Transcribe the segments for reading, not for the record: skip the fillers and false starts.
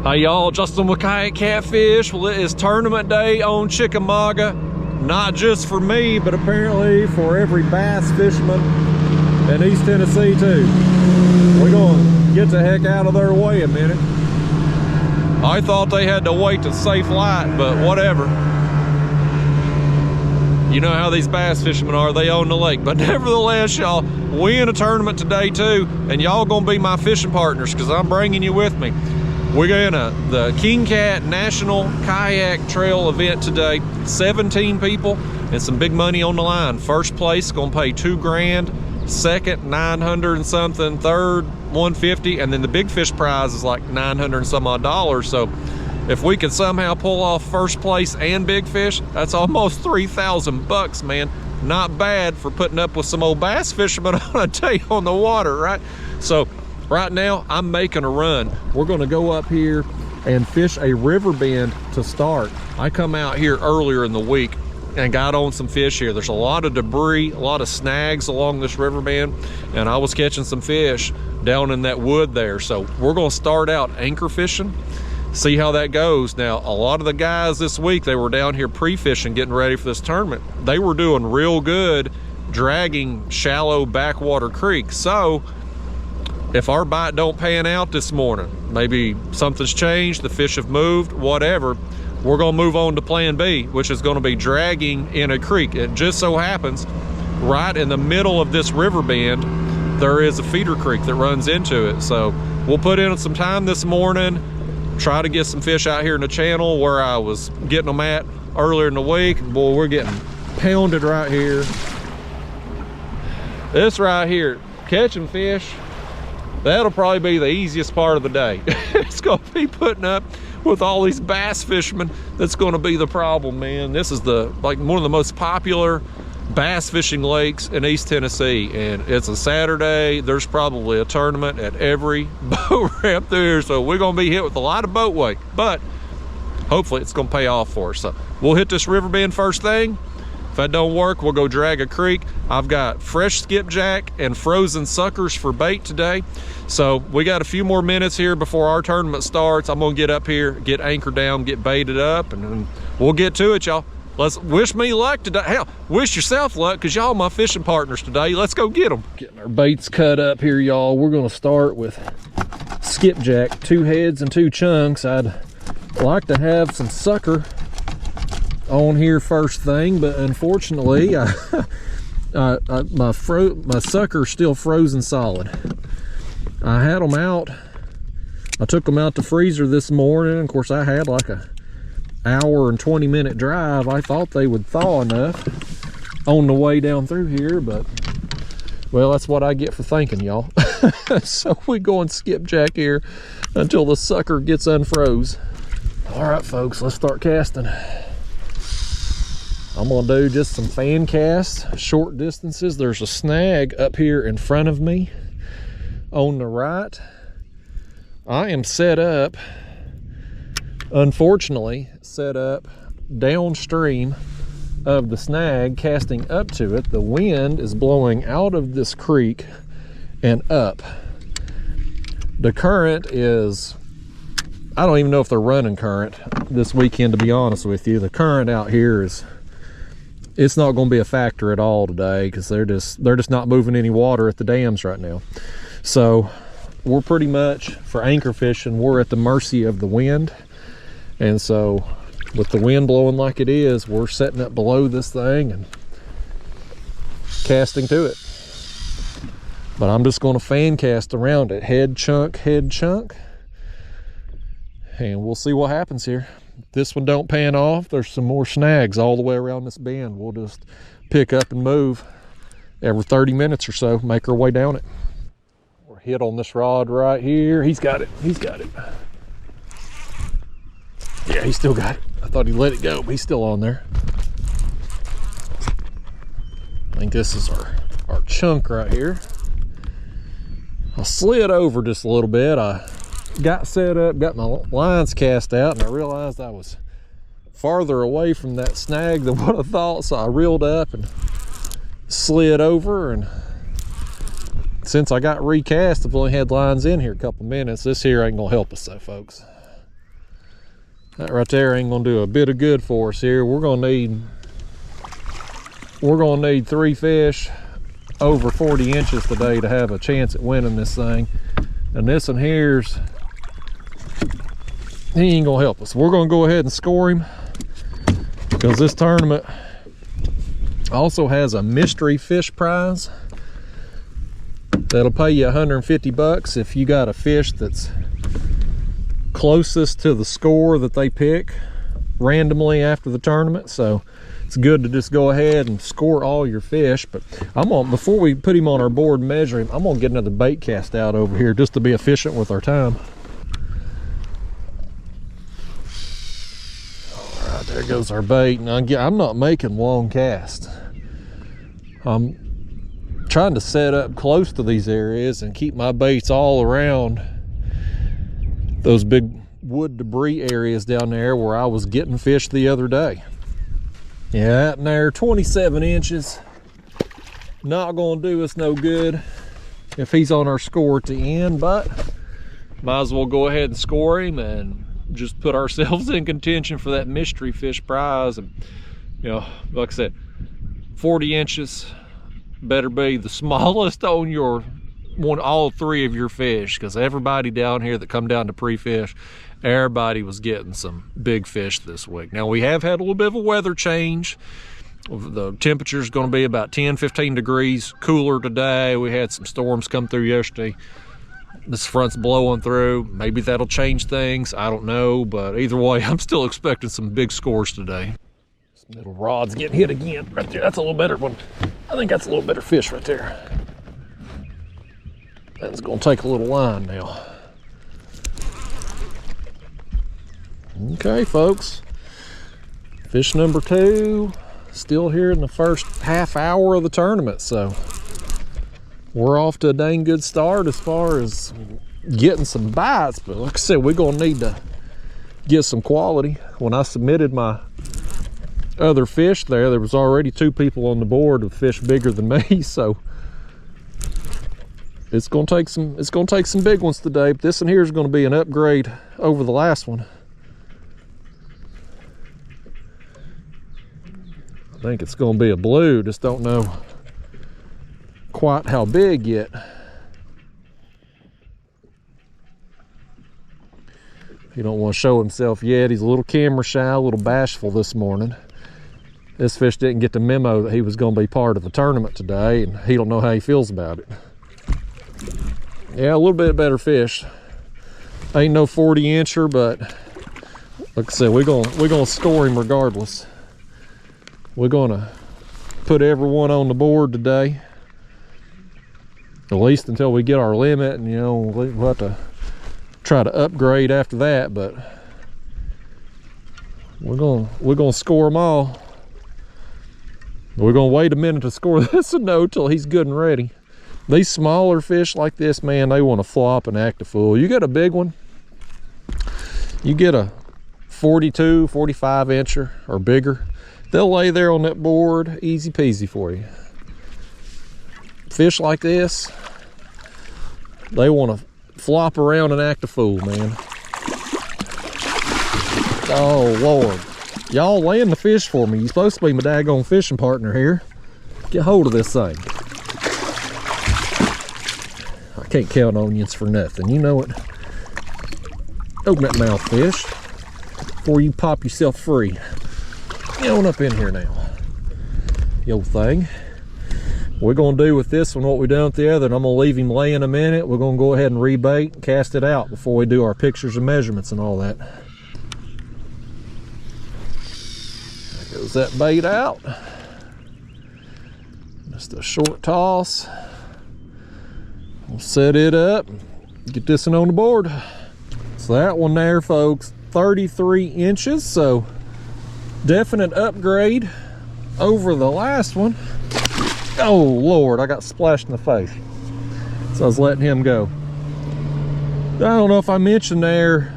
Hey y'all, Justin with Kayak Catfish. Well, it is tournament day on Chickamauga. Not just for me, but apparently for every bass fisherman in East Tennessee too. We're gonna get the heck out of their way a minute. I thought they had to wait to safe light, but whatever. You know how these bass fishermen are, they own the lake. But nevertheless, y'all, we in a tournament today too, and y'all gonna be my fishing partners because I'm bringing you with me. We're going to the King Cat National Kayak Trail event today. 17 people and some big money on the line. First place gonna pay $2 grand, second 900 and something, third 150, and then the big fish prize is like 900 and some odd dollars. So if we could somehow pull off first place and big fish, that's almost 3,000 bucks, man. Not bad for putting up with some old bass fishermen on a day on the water, right? So right now, I'm making a run. We're gonna go up here and fish a river bend to start. I come out here earlier in the week and got on some fish here. There's a lot of debris, a lot of snags along this river bend, and I was catching some fish down in that wood there. So we're gonna start out anchor fishing, see how that goes. Now, a lot of the guys this week, they were down here pre-fishing, getting ready for this tournament. They were doing real good dragging shallow backwater creeks. So if our bite don't pan out this morning, maybe something's changed, the fish have moved, whatever, we're gonna move on to plan B, which is gonna be dragging in a creek. It just so happens right in the middle of this river bend, there is a feeder creek that runs into it. So we'll put in some time this morning, try to get some fish out here in the channel where I was getting them at earlier in the week. Boy, we're getting pounded right here. This right here, catching fish, that'll probably be the easiest part of the day. It's gonna be putting up with all these bass fishermen. That's gonna be the problem, man. This is like one of the most popular bass fishing lakes in East Tennessee, and it's a Saturday. There's probably a tournament at every boat ramp through here, so we're gonna be hit with a lot of boat wake, but hopefully it's gonna pay off for us. So we'll hit this river bend first thing. If that don't work, we'll go drag a creek. I've got fresh skipjack and frozen suckers for bait today. So we got a few more minutes here before our tournament starts. I'm gonna get up here, get anchored down, get baited up, and then we'll get to it, y'all. Let's wish me luck today. Hell, wish yourself luck, because y'all my fishing partners today. Let's go get them. Getting our baits cut up here, y'all. We're gonna start with skipjack, 2 heads and 2 chunks. I'd like to have some sucker on here first thing, but unfortunately my sucker's still frozen solid. I had them out, I took them out to freezer this morning. Of course, I had like a hour and 20-minute drive. I thought they would thaw enough on the way down through here, but well, that's what I get for thinking, y'all. So we go and skipjack here until the sucker gets unfroze. All right, folks, let's start casting. I'm gonna do just some fan casts, short distances. There's a snag up here in front of me on the right. I am set up, unfortunately, set up downstream of the snag, casting up to it. The wind is blowing out of this creek and up. The current is, I don't even know if they're running current this weekend, to be honest with you. The current out here is, it's not going to be a factor at all today, because they're just not moving any water at the dams right now. So we're pretty much, for anchor fishing, we're at the mercy of the wind. And so with the wind blowing like it is, we're setting up below this thing and casting to it. But I'm just going to fan cast around it, head chunk, and we'll see what happens here. If this one don't pan off, there's some more snags all the way around this bend. We'll just pick up and move every 30 minutes or so, make our way down it. We're hit on this rod right here. He's got it. Yeah, he still got it. I thought he let it go, but he's still on there. I think this is our chunk right here. I slid over just a little bit. I got set up, got my lines cast out, and I realized I was farther away from that snag than what I thought, so I reeled up and slid over. And since I got recast, I've only had lines in here a couple minutes. This here ain't gonna help us though, folks. That right there ain't gonna do a bit of good for us here. We're gonna need 3 fish over 40 inches today to have a chance at winning this thing. And this one here's, he ain't gonna help us. We're gonna go ahead and score him, because this tournament also has a mystery fish prize that'll pay you 150 bucks if you got a fish that's closest to the score that they pick randomly after the tournament. So it's good to just go ahead and score all your fish. But I'm gonna, before we put him on our board and measure him, I'm gonna get another bait cast out over here just to be efficient with our time. All right, there goes our bait. And I'm not making long casts. I'm trying to set up close to these areas and keep my baits all around those big wood debris areas down there where I was getting fish the other day. Yeah, that and there, 27 inches. Not gonna do us no good if he's on our score at the end, but might as well go ahead and score him and just put ourselves in contention for that mystery fish prize. And you know, like I said, 40 inches better be the smallest on your all 3 of your fish, because everybody down here that come down to pre-fish, everybody was getting some big fish this week. Now we have had a little bit of a weather change. The temperature is going to be about 10-15 degrees cooler today. We had some storms come through yesterday. This front's blowing through. Maybe that'll change things, I don't know, but either way, I'm still expecting some big scores today. This middle rod's getting hit again right there. That's a little better one. I think that's a little better fish right there. That's gonna take a little line now. Okay, folks. Fish number 2, still here in the first half hour of the tournament, so we're off to a dang good start as far as getting some bites. But like I said, we're gonna need to get some quality. When I submitted my other fish there was already 2 people on the board with fish bigger than me, so it's gonna take some big ones today. But this one here is gonna be an upgrade over the last one. I think it's gonna be a blue, just don't know quite how big yet. He don't want to show himself yet. He's a little camera shy, a little bashful this morning. This fish didn't get the memo that he was gonna be part of the tournament today, and he don't know how he feels about it. Yeah, a little bit better fish. Ain't no 40 incher, but like I said, we're gonna score him regardless. We're gonna put everyone on the board today, at least until we get our limit, and you know, we'll have to try to upgrade after that. But we're gonna score them all. We're gonna wait a minute to score this a no till he's good and ready. These smaller fish like this, man, they want to flop and act a fool. You get a big one, you get a 42, 45 incher or bigger, they'll lay there on that board easy peasy for you. Fish like this, they want to flop around and act a fool, man. Oh Lord, y'all laying the fish for me. You're supposed to be my daggone fishing partner here. Get hold of this thing. I can't count onions for nothing, you know it. Open that mouth, fish, before you pop yourself free. Get on up in here now, you old thing. We're gonna do with this one what we done with the other, and I'm gonna leave him lay in a minute. We're gonna go ahead and rebait and cast it out before we do our pictures and measurements and all that. There goes that bait out. Just a short toss. We'll set it up, get this one on the board. So that one there, folks, 33 inches, so definite upgrade over the last one. Oh Lord, I got splashed in the face, so I was letting him go. I don't know if I mentioned there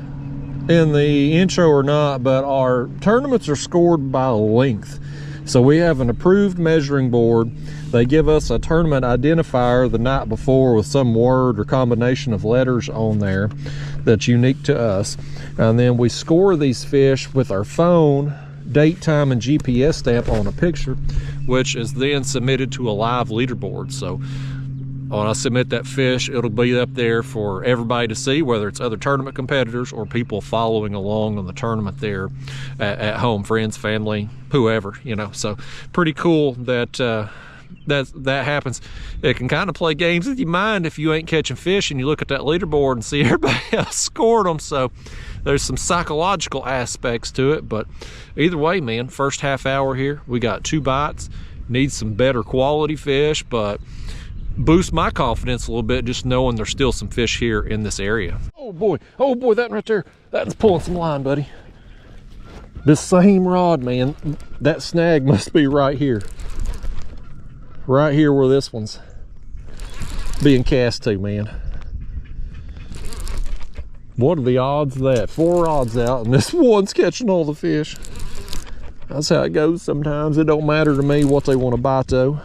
in the intro or not, but our tournaments are scored by length. So we have an approved measuring board. They give us a tournament identifier the night before with some word or combination of letters on there that's unique to us. And then we score these fish with our phone, date, time, and GPS stamp on a picture, which is then submitted to a live leaderboard. So when I submit that fish, it'll be up there for everybody to see, whether it's other tournament competitors or people following along on the tournament there at home, friends, family, whoever, you know. So pretty cool that that happens. It can kind of play games with your mind if you ain't catching fish and you look at that leaderboard and see everybody else scored them. So there's some psychological aspects to it, but either way, man, first half hour here, we got 2 bites. Need some better quality fish, but boost my confidence a little bit just knowing there's still some fish here in this area. Oh boy, that right there, that's pulling some line, buddy. This same rod, man, that snag must be right here where this one's being cast to, man. What are the odds of that? 4 rods out and this one's catching all the fish. That's how it goes sometimes. It don't matter to me what they want to bite though.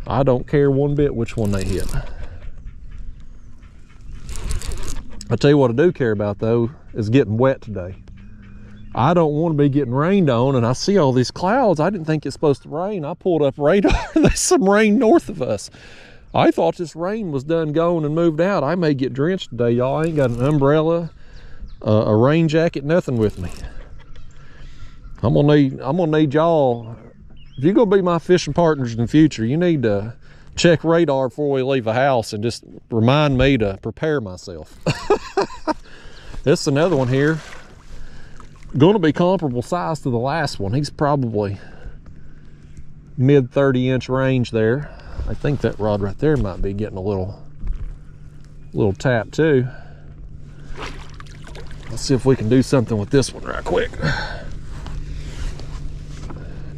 I don't care one bit which one they hit. I tell you what I do care about though is getting wet today. I don't want to be getting rained on, and I see all these clouds. I didn't think it's supposed to rain. I pulled up radar and there's some rain north of us. I thought this rain was done gone and moved out. I may get drenched today, y'all. I ain't got an umbrella, a rain jacket, nothing with me. I'm gonna need y'all. If you're gonna be my fishing partners in the future, you need to check radar before we leave a house and just remind me to prepare myself. This is another one here. Going to be comparable size to the last one. He's probably mid 30-inch range there. I think that rod right there might be getting a little tap too. Let's see if we can do something with this one right quick.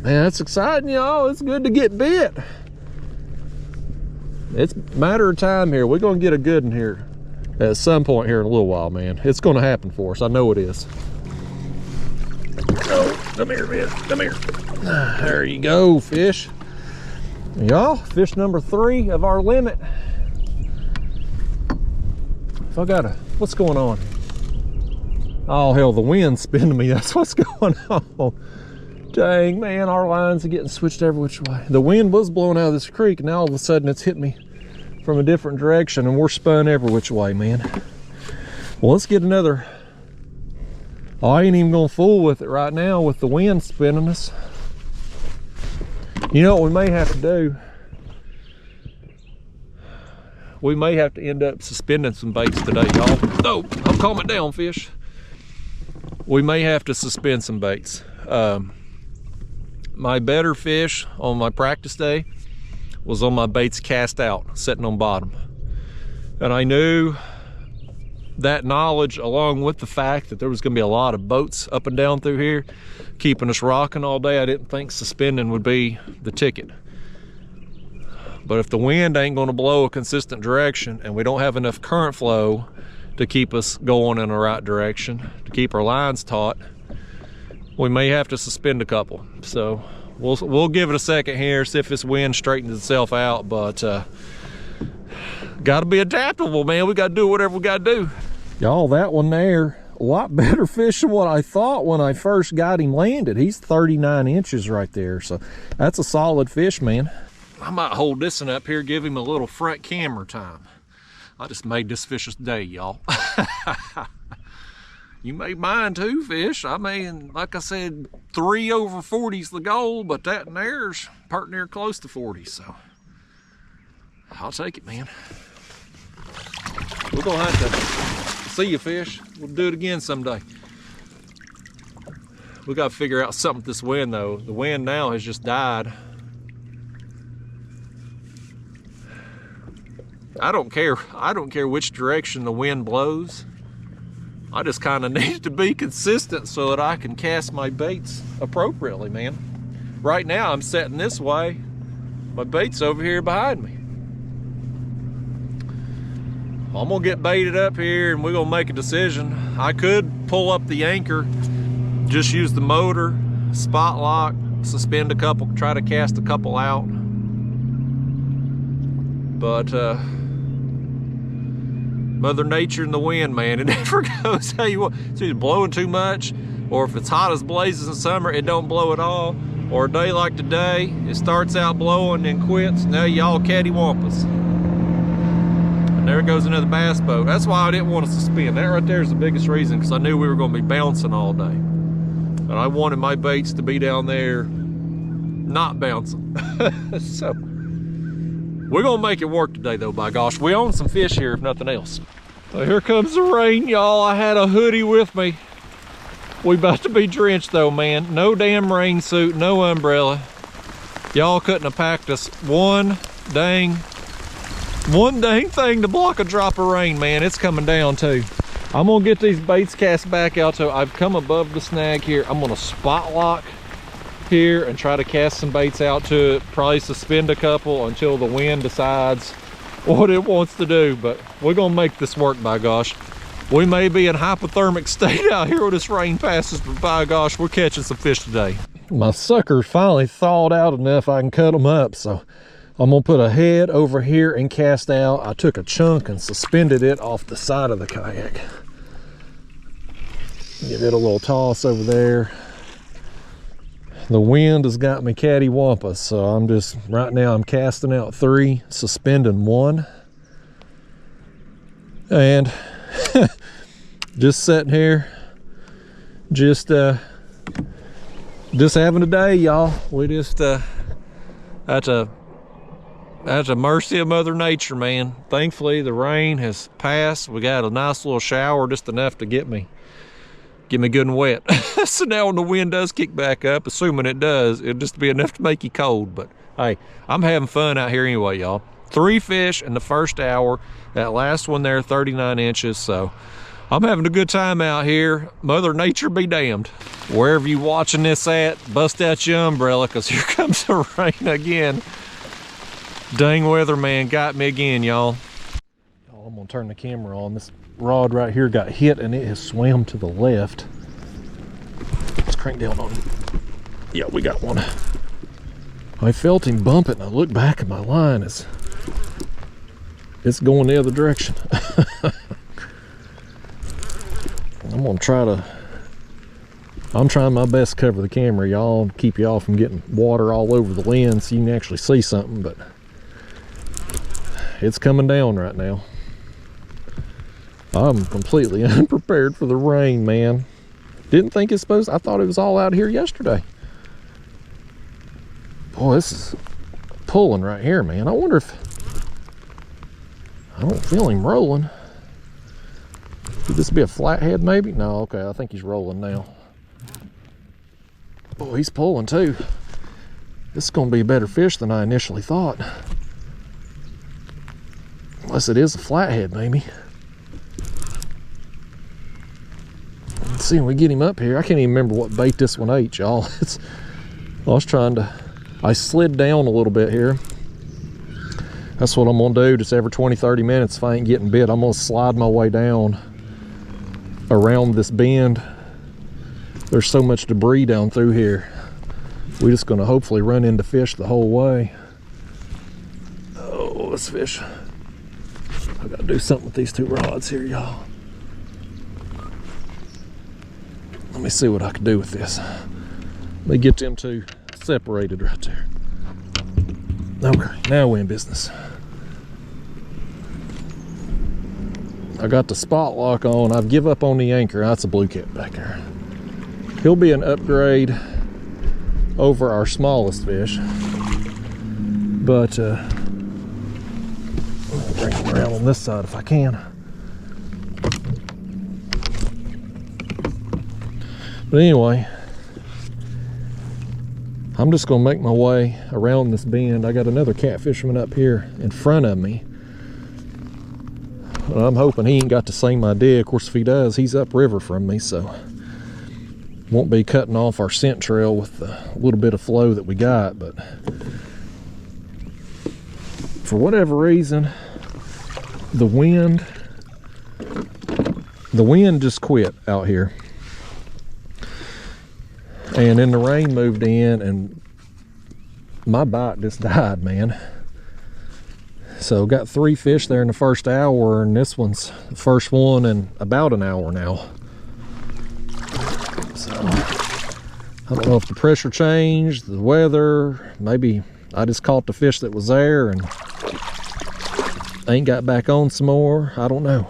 Man, that's exciting, y'all. It's good to get bit. It's a matter of time here. We're gonna get a good one here at some point here in a little while, man. It's gonna happen for us. I know it is. Oh, come here, man. Come here. There you go, fish. Y'all, fish number 3 of our limit. If I gotta, what's going on? Oh hell, the wind's spinning me. That's what's going on. Dang, man, our lines are getting switched every which way. The wind was blowing out of this creek, and now all of a sudden it's hit me from a different direction, and we're spun every which way, man. Well, let's get another. Oh, I ain't even gonna fool with it right now with the wind spinning us. You know what we may have to do? We may have to end up suspending some baits today, y'all. No, I'm calming down, fish. We may have to suspend some baits. My better fish on my practice day was on my baits cast out, sitting on bottom. And I knew that knowledge, along with the fact that there was gonna be a lot of boats up and down through here, keeping us rocking all day, I didn't think suspending would be the ticket. But if the wind ain't gonna blow a consistent direction and we don't have enough current flow to keep us going in the right direction, to keep our lines taut, we may have to suspend a couple. So we'll give it a second here, see if this wind straightens itself out, but gotta be adaptable, man. We gotta do whatever we gotta do. Y'all, that one there, a lot better fish than what I thought when I first got him landed. He's 39 inches right there, so that's a solid fish, man. I might hold this one up here, give him a little front camera time. I just made this fish's day, y'all. You made mine too, fish. I mean, like I said, 3 over 40's the goal, but that in there's part near close to 40, so I'll take it, man. We're gonna have to see you, fish. We'll do it again someday. We gotta figure out something with this wind though. The wind now has just died. I don't care which direction the wind blows. I just kind of need to be consistent so that I can cast my baits appropriately, man. Right now I'm setting this way. My bait's over here behind me. I'm gonna get baited up here and we're gonna make a decision. I could pull up the anchor, just use the motor, spot lock, suspend a couple, try to cast a couple out. But Mother Nature and the wind, man. It never goes how you want. It's either blowing too much, or if it's hot as blazes in summer, it don't blow at all. Or a day like today, it starts out blowing and quits. Now y'all cattywampus. And there goes another bass boat. That's why I didn't want us to spin. That right there is the biggest reason, because I knew we were going to be bouncing all day. And I wanted my baits to be down there not bouncing. So we're gonna make it work today though, by gosh. We own some fish here if nothing else. So here comes the rain, y'all. I had a hoodie with me. We about to be drenched though, man. No damn rain suit, no umbrella. Y'all couldn't have packed us one dang thing to block a drop of rain, man. It's coming down too. I'm gonna get these baits cast back out to, I've come above the snag here. I'm gonna spot lock here and try to cast some baits out to it. Probably suspend a couple until the wind decides what it wants to do, but we're gonna make this work, by gosh. We may be in hypothermic state out here when this rain passes, but by gosh, we're catching some fish today. My suckers finally thawed out enough I can cut them up, so I'm gonna put a head over here and cast out. I took a chunk and suspended it off the side of the kayak. Give it a little toss over there. The wind has got me cattywampus, so I'm just, right now I'm casting out 3, suspending 1. And just sitting here, just having a day, y'all. We just at the mercy of Mother Nature, man. Thankfully the rain has passed. We got a nice little shower, just enough to get me good and wet. So now when the wind does kick back up, assuming it does, it'll just be enough to make you cold. But hey, I'm having fun out here anyway, y'all. 3 fish in the first hour. That last one there, 39 inches. So I'm having a good time out here. Mother Nature be damned. Wherever you watching this at, bust out your umbrella, because here comes the rain again. Dang weatherman got me again, y'all. I'm gonna turn the camera on. This rod right here got hit and it has swam to the left. Let's crank down on him. Yeah, we got one. I felt him bump it and I looked back at my line. It's going the other direction. I'm trying my best to cover the camera, y'all, keep y'all from getting water all over the lens so you can actually see something, but it's coming down right now. I'm completely unprepared for the rain, man. Didn't think it's supposed to, I thought it was all out here yesterday. Boy, this is pulling right here, man. I wonder if, I don't feel him rolling. Could this be a flathead maybe? No, okay, I think he's rolling now. Boy, he's pulling too. This is gonna be a better fish than I initially thought. Unless it is a flathead maybe. Let's see when we get him up here. I can't even remember what bait this one ate, y'all. I slid down a little bit here. That's what I'm gonna do, just every 20-30 minutes if I ain't getting bit. I'm gonna slide my way down around this bend. There's so much debris down through here. We're just gonna hopefully run into fish the whole way. Oh, this fish. I gotta do something with these 2 rods here, y'all. Let me see what I can do with this. Let me get them 2 separated right there. Okay, now we're in business. I got the spot lock on. I've give up on the anchor. That's a blue cap back there. He'll be an upgrade over our smallest fish. But I'll bring him around on this side if I can. But anyway, I'm just gonna make my way around this bend. I got another catfisherman up here in front of me. But I'm hoping he ain't got the same idea. Of course, if he does, he's upriver from me, so won't be cutting off our scent trail with the little bit of flow that we got. But for whatever reason, the wind just quit out here. And then the rain moved in and my bite just died, man. So got 3 fish there in the first hour, and this one's the first one in about an hour now. So I don't know if the pressure changed, the weather, maybe I just caught the fish that was there and ain't got back on some more. I don't know.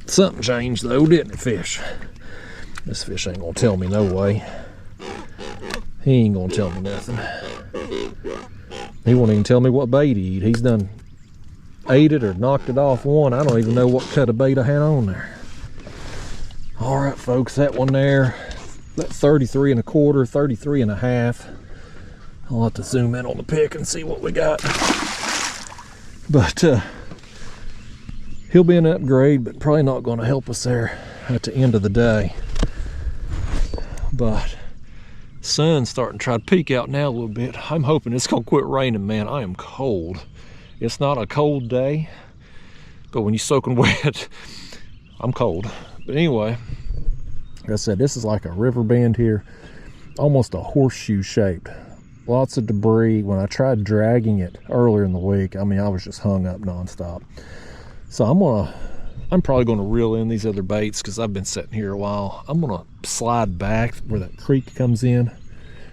Something changed though, didn't it, fish? This fish ain't gonna tell me no way. He ain't gonna tell me nothing. He won't even tell me what bait he eat. He's done ate it or knocked it off one. I don't even know what cut of bait I had on there. All right, folks, that one there, that 33 1/4, 33 1/2. I'll have to zoom in on the pick and see what we got. But he'll be an upgrade, but probably not going to help us there at the end of the day. But sun's starting to try to peek out now a little bit. I'm hoping it's gonna quit raining, man. I am cold. It's not a cold day, but when you're soaking wet, I'm cold. But anyway, like I said, this is like a river bend here, almost a horseshoe shaped. Lots of debris. When I tried dragging it earlier in the week, I mean, I was just hung up nonstop. So I'm probably gonna reel in these other baits because I've been sitting here a while. I'm gonna slide back where that creek comes in,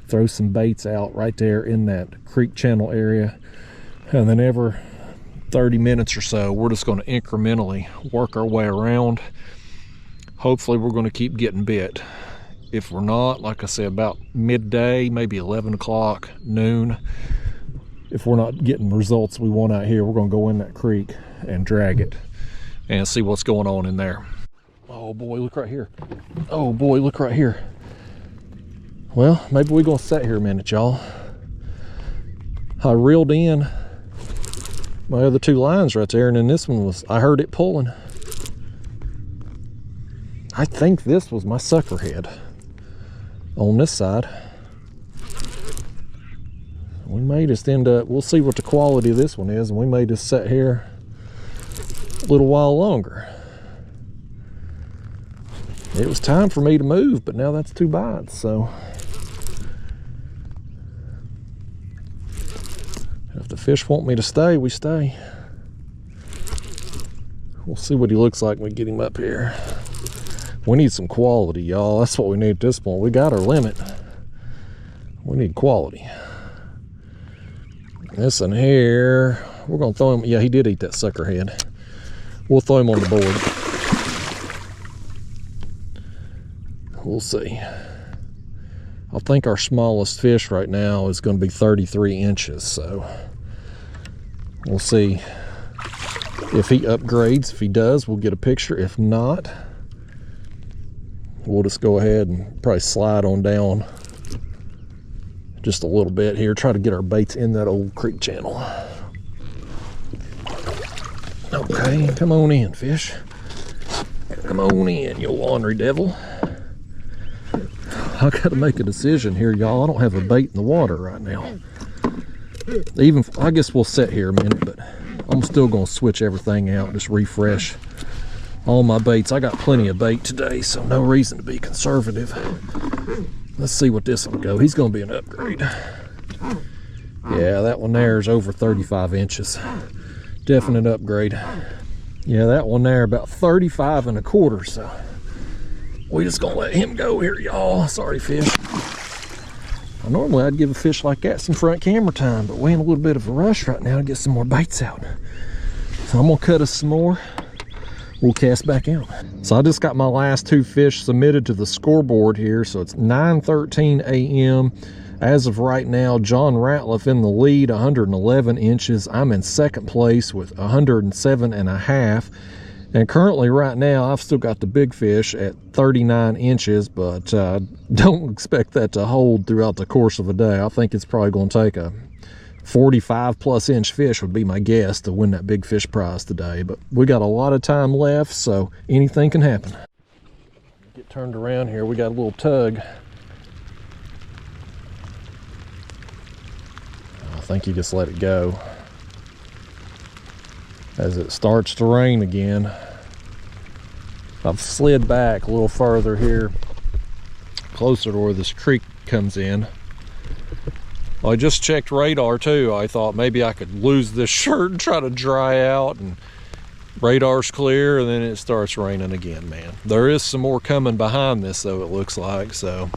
throw some baits out right there in that creek channel area, and then every 30 minutes or so, we're just gonna incrementally work our way around. Hopefully we're gonna keep getting bit. If we're not, like I said, about midday, maybe 11 o'clock, noon, if we're not getting results we want out here, we're gonna go in that creek and drag it and see what's going on in there. Oh boy, look right here. Oh boy, look right here. Well, maybe we're gonna sit here a minute, y'all. I reeled in my other 2 lines right there, and then this one was, I heard it pulling. I think this was my sucker head on this side. We may just end up, we'll see what the quality of this one is, and we may just sit here a little while longer. It was time for me to move, but now that's 2 bites, so if the fish want me to stay, we stay. We'll see what he looks like when we get him up here. We need some quality, y'all. That's what we need at this point. We got our limit. We need quality. This one here, we're gonna throw him. Yeah, he did eat that sucker head. We'll throw him on the board. We'll see. I think our smallest fish right now is going to be 33 inches, so we'll see if he upgrades. If he does, we'll get a picture. If not, we'll just go ahead and probably slide on down just a little bit here, try to get our baits in that old creek channel. Okay, come on in, fish. Come on in, you ornery devil. I gotta make a decision here, y'all. I don't have a bait in the water right now. Even, I guess we'll sit here a minute, but I'm still gonna switch everything out, just refresh all my baits. I got plenty of bait today, so no reason to be conservative. Let's see what this one go. He's gonna be an upgrade. Yeah, that one there is over 35 inches. Definite upgrade. Yeah, that one there about 35 1/4, so we just gonna let him go here, y'all. Sorry, fish. Normally I'd give a fish like that some front camera time, but we're in a little bit of a rush right now to get some more baits out. So I'm gonna cut us some more. We'll cast back out. So I just got my last 2 fish submitted to the scoreboard here. So it's 9:13 a.m. As of right now, John Ratliff in the lead, 111 inches. I'm in second place with 107 1/2. And currently right now, I've still got the big fish at 39 inches, but don't expect that to hold throughout the course of a day. I think it's probably going to take a 45+ inch fish would be my guess to win that big fish prize today. But we got a lot of time left, so anything can happen. Get turned around here. We got a little tug. I think you just let it go. As it starts to rain again, I've slid back a little further here, closer to where this creek comes in. I just checked radar too. I thought maybe I could lose this shirt and try to dry out, and radar's clear, and then it starts raining again, man. There is some more coming behind this though, it looks like, so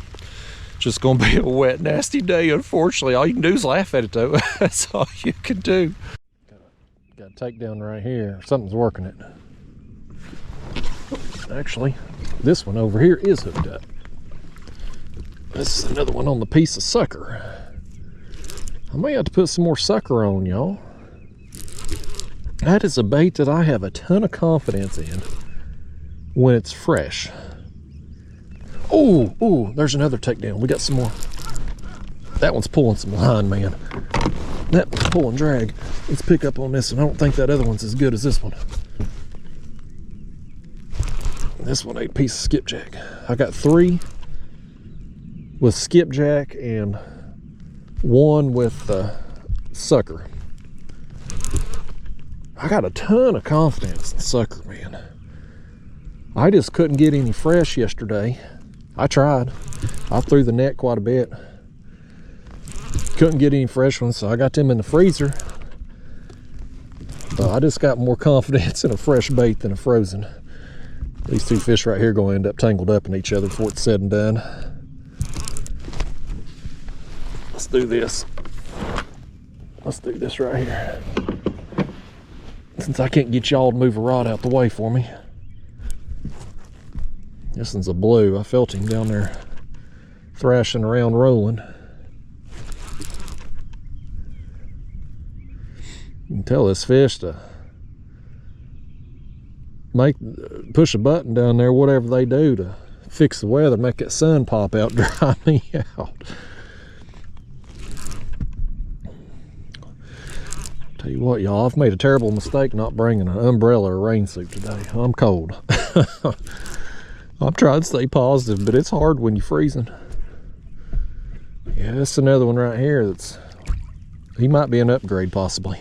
just gonna be a wet, nasty day, unfortunately. All you can do is laugh at it though. That's all you can do. Got a takedown right here. Something's working it. Actually, this one over here is hooked up. This is another one on the piece of sucker. I may have to put some more sucker on, y'all. That is a bait that I have a ton of confidence in when it's fresh. Oh, there's another takedown. We got some more. That one's pulling some line, man. That one's pulling drag. Let's pick up on this one. I don't think that other one's as good as this one. This one ain't a piece of skipjack. I got 3 with skipjack and 1 with sucker. I got a ton of confidence in sucker, man. I just couldn't get any fresh yesterday. I tried. I threw the net quite a bit. Couldn't get any fresh ones, so I got them in the freezer. But I just got more confidence in a fresh bait than a frozen. These 2 fish right here are going to end up tangled up in each other before it's said and done. Let's do this. Let's do this right here. Since I can't get y'all to move a rod out the way for me. This one's a blue. I felt him down there thrashing around, rolling. You can tell this fish to push a button down there, whatever they do to fix the weather, make that sun pop out, dry me out. Tell you what, y'all, I've made a terrible mistake not bringing an umbrella or rain suit today. I'm cold. I'm trying to stay positive, but it's hard when you're freezing. Yeah, that's another one right here that's, he might be an upgrade possibly.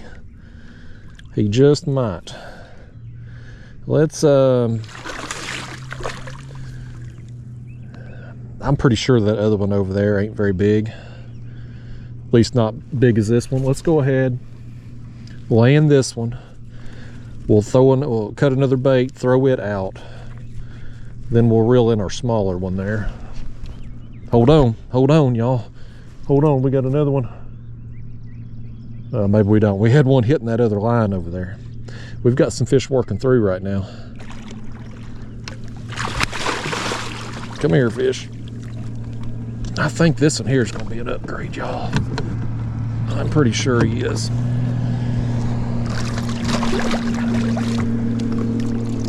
He just might. Let's, I'm pretty sure that other one over there ain't very big. At least not big as this one. Let's go ahead, land this one. We'll cut another bait, throw it out. Then we'll reel in our smaller one there. Hold on, y'all. Hold on, we got another one. Maybe we don't. We had one hitting that other line over there. We've got some fish working through right now. Come here, fish. I think this one here is going to be an upgrade, y'all. I'm pretty sure he is.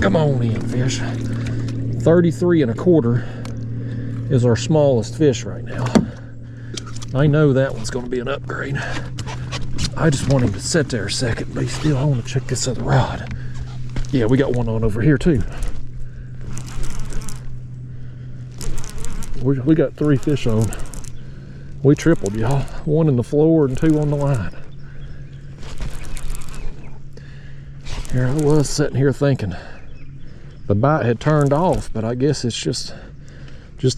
Come on in, fish. 33 1/4 is our smallest fish right now. I know that one's going to be an upgrade. I just want him to sit there a second, but still, I want to check this other rod. Yeah, we got one on over here too. We got 3 fish on. We tripled, y'all. 1 in the floor and 2 on the line. Here I was sitting here thinking the bite had turned off, but I guess it's just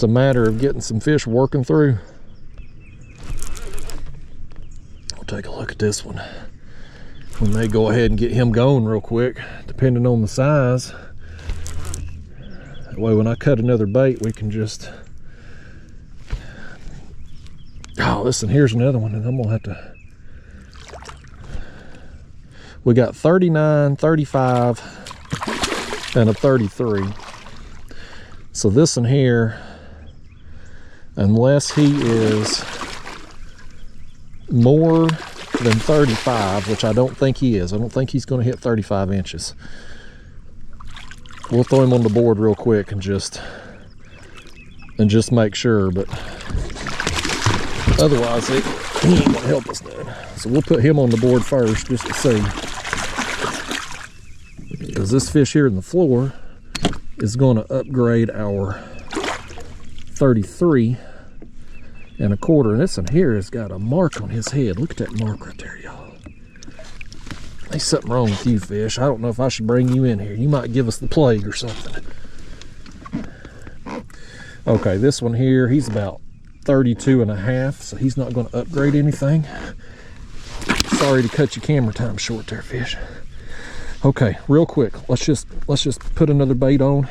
a matter of getting some fish working through. We'll take a look at this one. We may go ahead and get him going real quick, depending on the size. That way when I cut another bait, we can just... Oh, listen, here's another one, and I'm gonna have to... We got 39, 35, and a 33. So this one here, unless he is more than 35, which I don't think he is. I don't think he's going to hit 35 inches. We'll throw him on the board real quick and just make sure, but otherwise he ain't going to help us none. So we'll put him on the board first just to see. Because this fish here in the floor is going to upgrade our 33 1/4, and this one here has got a mark on his head. Look at that mark right there, y'all. There's something wrong with you, fish. I don't know if I should bring you in here. You might give us the plague or something. Okay, this one here, he's about 32.5, so he's not going to upgrade anything. Sorry to cut your camera time short there, fish. Okay, real quick, let's just put another bait on.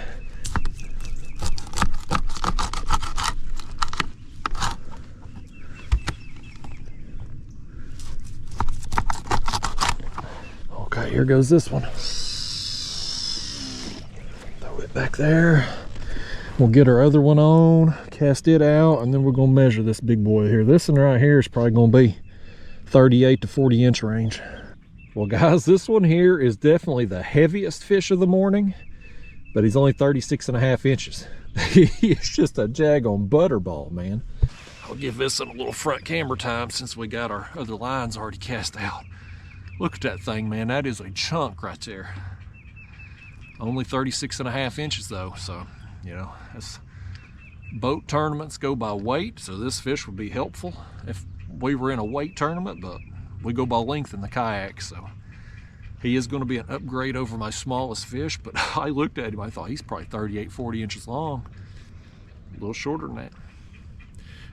Okay, here goes this one. Throw it back there. We'll get our other one on, cast it out, and then we're gonna measure this big boy here. This one right here is probably gonna be 38 to 40 inch range. Well guys, this one here is definitely the heaviest fish of the morning, but he's only 36.5 inches. He's just a jag-on butterball, man. I'll give this one a little front camera time since we got our other lines already cast out. Look at that thing, man. That is a chunk right there. Only 36.5 inches though, so you know, as boat tournaments go by weight, so this fish would be helpful if we were in a weight tournament, but we go by length in the kayak, so he is going to be an upgrade over my smallest fish. But I looked at him, I thought he's probably 38, 40 inches long, a little shorter than that.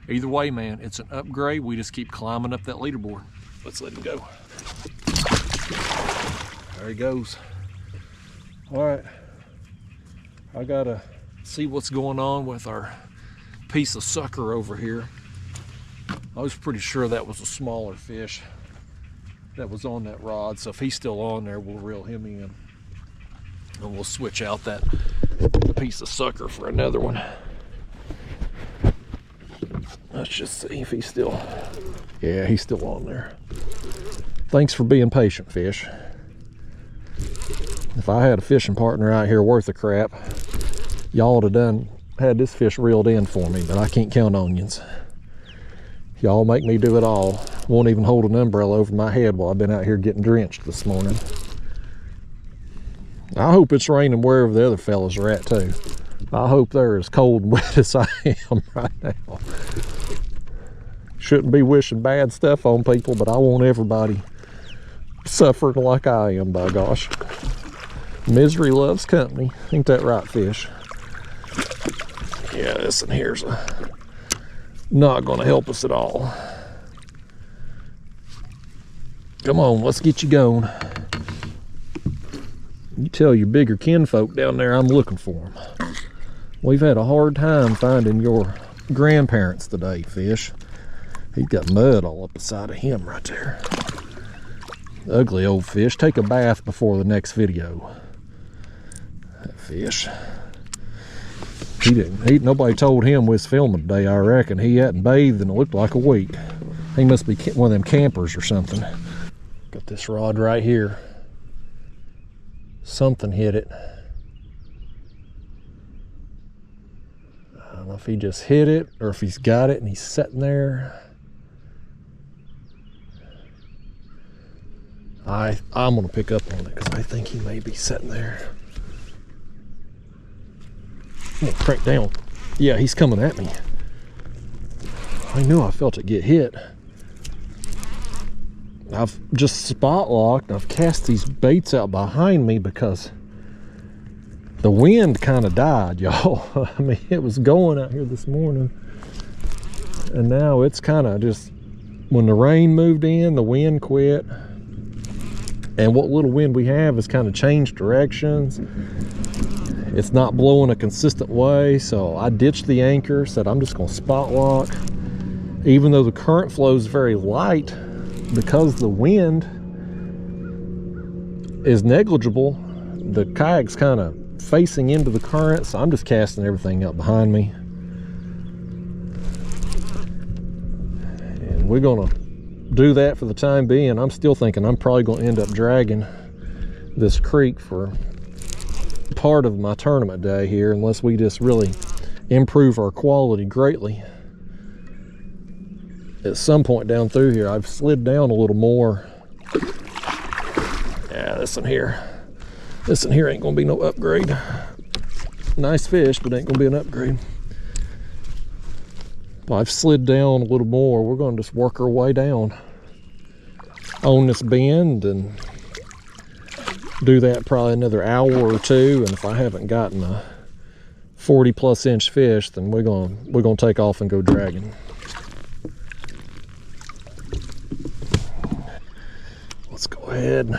Either way, man, it's an upgrade. We just keep climbing up that leaderboard. Let's let him go. There he goes. All right, I gotta see what's going on with our piece of sucker over here. I was pretty sure that was a smaller fish that was on that rod, so if he's still on there, we'll reel him in and we'll switch out that piece of sucker for another one. Let's just see if he's still, yeah, he's still on there. Thanks for being patient, fish. If I had a fishing partner out here worth of crap, y'all would have had this fish reeled in for me, but I can't count onions. Y'all make me do it all. Won't even hold an umbrella over my head while I've been out here getting drenched this morning. I hope it's raining wherever the other fellas are at too. I hope they're as cold and wet as I am right now. Shouldn't be wishing bad stuff on people, but I want everybody suffering like I am, by gosh. Misery loves company. Ain't that right, fish? Yeah, this one here's not gonna help us at all. Come on, let's get you going. You tell your bigger kinfolk down there I'm looking for them. We've had a hard time finding your grandparents today, fish. He's got mud all up the side of him right there. Ugly old fish. Take a bath before the next video. That fish. Nobody told him we was filming today, I reckon. He hadn't bathed and it looked like a week. He must be one of them campers or something. Got this rod right here. Something hit it. I don't know if he just hit it or if he's got it and he's sitting there. I'm gonna pick up on it because I think he may be sitting there. I'm gonna crank down. Yeah, he's coming at me. I knew I felt it get hit. I've just spot locked. I've cast these baits out behind me because the wind kind of died, y'all. I mean, it was going out here this morning, and now it's kind of just, when the rain moved in, the wind quit, and what little wind we have has kind of changed directions. It's not blowing a consistent way, so I ditched the anchor, said I'm just going to spot lock. Even though the current flow is very light, because the wind is negligible, the kayak's kind of facing into the current, so I'm just casting everything up behind me. And we're going to do that for the time being. I'm still thinking I'm probably going to end up dragging this creek for part of my tournament day here, unless we just really improve our quality greatly. At some point down through here, I've slid down a little more. Yeah, this one here ain't gonna be no upgrade. Nice fish, but ain't gonna be an upgrade. Well, I've slid down a little more. We're gonna just work our way down on this bend and do that probably another hour or two. And if I haven't gotten a 40+ inch fish, then we're gonna take off and go dragging. Let's go ahead and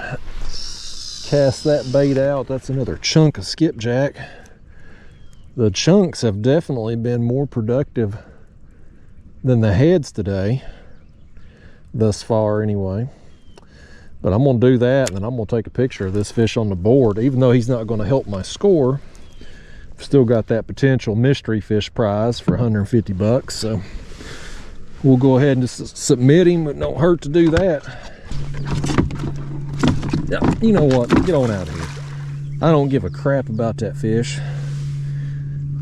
cast that bait out. That's another chunk of skipjack. The chunks have definitely been more productive than the heads today, thus far anyway. But I'm gonna do that, and then I'm gonna take a picture of this fish on the board. Even though he's not gonna help my score, I've still got that potential mystery fish prize for 150 bucks. So we'll go ahead and just submit him. It don't hurt to do that. Yeah, you know what? Get on out of here. I don't give a crap about that fish.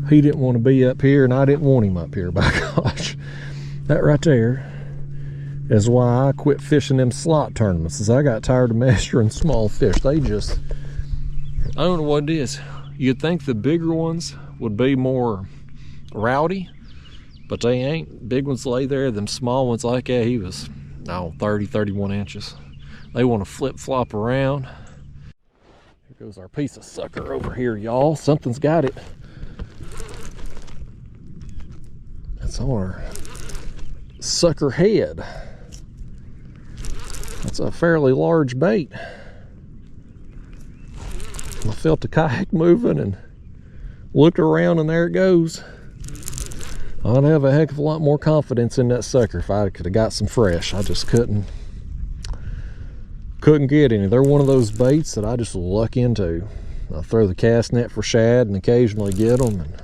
He didn't want to be up here, and I didn't want him up here, by gosh. That right there is why I quit fishing them slot tournaments, is I got tired of measuring small fish. They just, I don't know what it is. You'd think the bigger ones would be more rowdy, but they ain't. Big ones lay there, them small ones like that, he was, no, 30, 31 inches. They want to flip-flop around. Here goes our piece of sucker over here, y'all. Something's got it. That's our sucker head. That's a fairly large bait. I felt the kayak moving and looked around, and there it goes. I'd have a heck of a lot more confidence in that sucker if I could have got some fresh. I just couldn't get any. They're one of those baits that I just luck into. I throw the cast net for shad and occasionally get them, and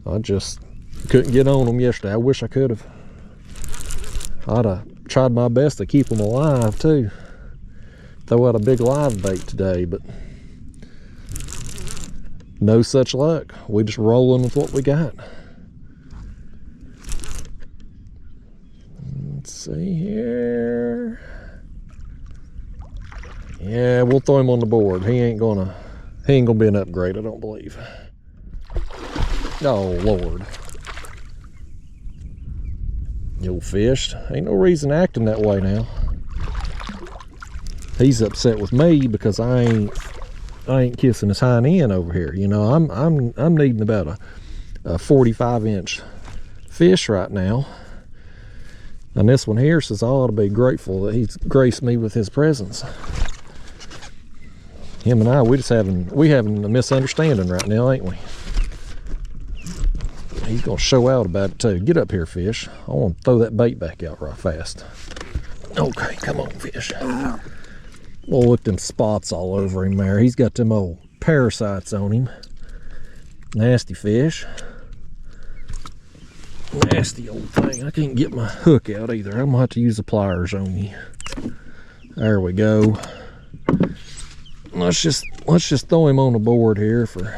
I just couldn't get on them yesterday. I wish I could have. I'd have tried my best to keep them alive too. Throw out a big live bait today, but no such luck. We just rolling with what we got. Let's see here. Yeah, we'll throw him on the board. He ain't gonna be an upgrade, I don't believe. Oh Lord. You old fish. Ain't no reason acting that way now. He's upset with me because I ain't kissing his hind end over here. You know, I'm needing about a 45-inch fish right now. And this one here says I ought to be grateful that he's graced me with his presence. Him and I, we having a misunderstanding right now, ain't we? He's gonna show out about it too. Get up here, fish. I want to throw that bait back out right fast. Okay, come on, fish. Oh, look, them spots all over him there. He's got them old parasites on him. Nasty fish. Nasty old thing. I can't get my hook out either. I'm gonna have to use the pliers on you. There we go. Let's just throw him on the board here for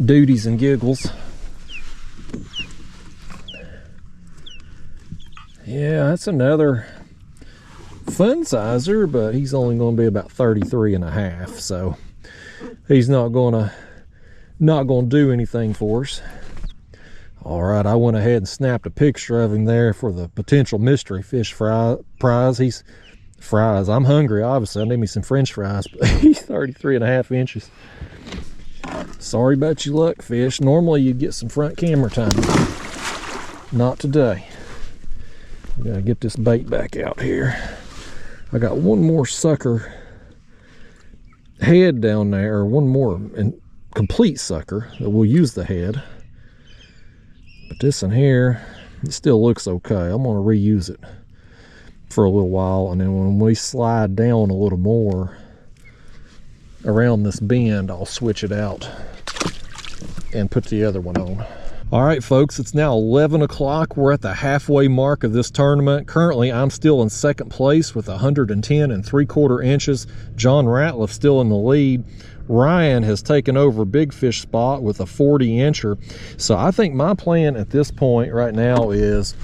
duties and giggles. Yeah, that's another fun sizer, but he's only going to be about 33 and a half, so he's not going to do anything for us. All right, I went ahead and snapped a picture of him there for the potential mystery fish prize. He's fries. I'm hungry, obviously. I need me some French fries, but he's 33 and a half inches. Sorry about your luck, fish. Normally you'd get some front camera time. Not today. We gotta get this bait back out here. I got one more sucker head down there, or one more complete sucker that we'll use the head. But this in here, it still looks okay. I'm gonna reuse it for a little while, and then when we slide down a little more around this bend, I'll switch it out and put the other one on. All right, folks, it's now 11 o'clock. We're at the halfway mark of this tournament. Currently, I'm still in second place with 110 3/4 inches. John Ratliff still in the lead. Ryan has taken over Big Fish spot with a 40-incher. So I think my plan at this point right now is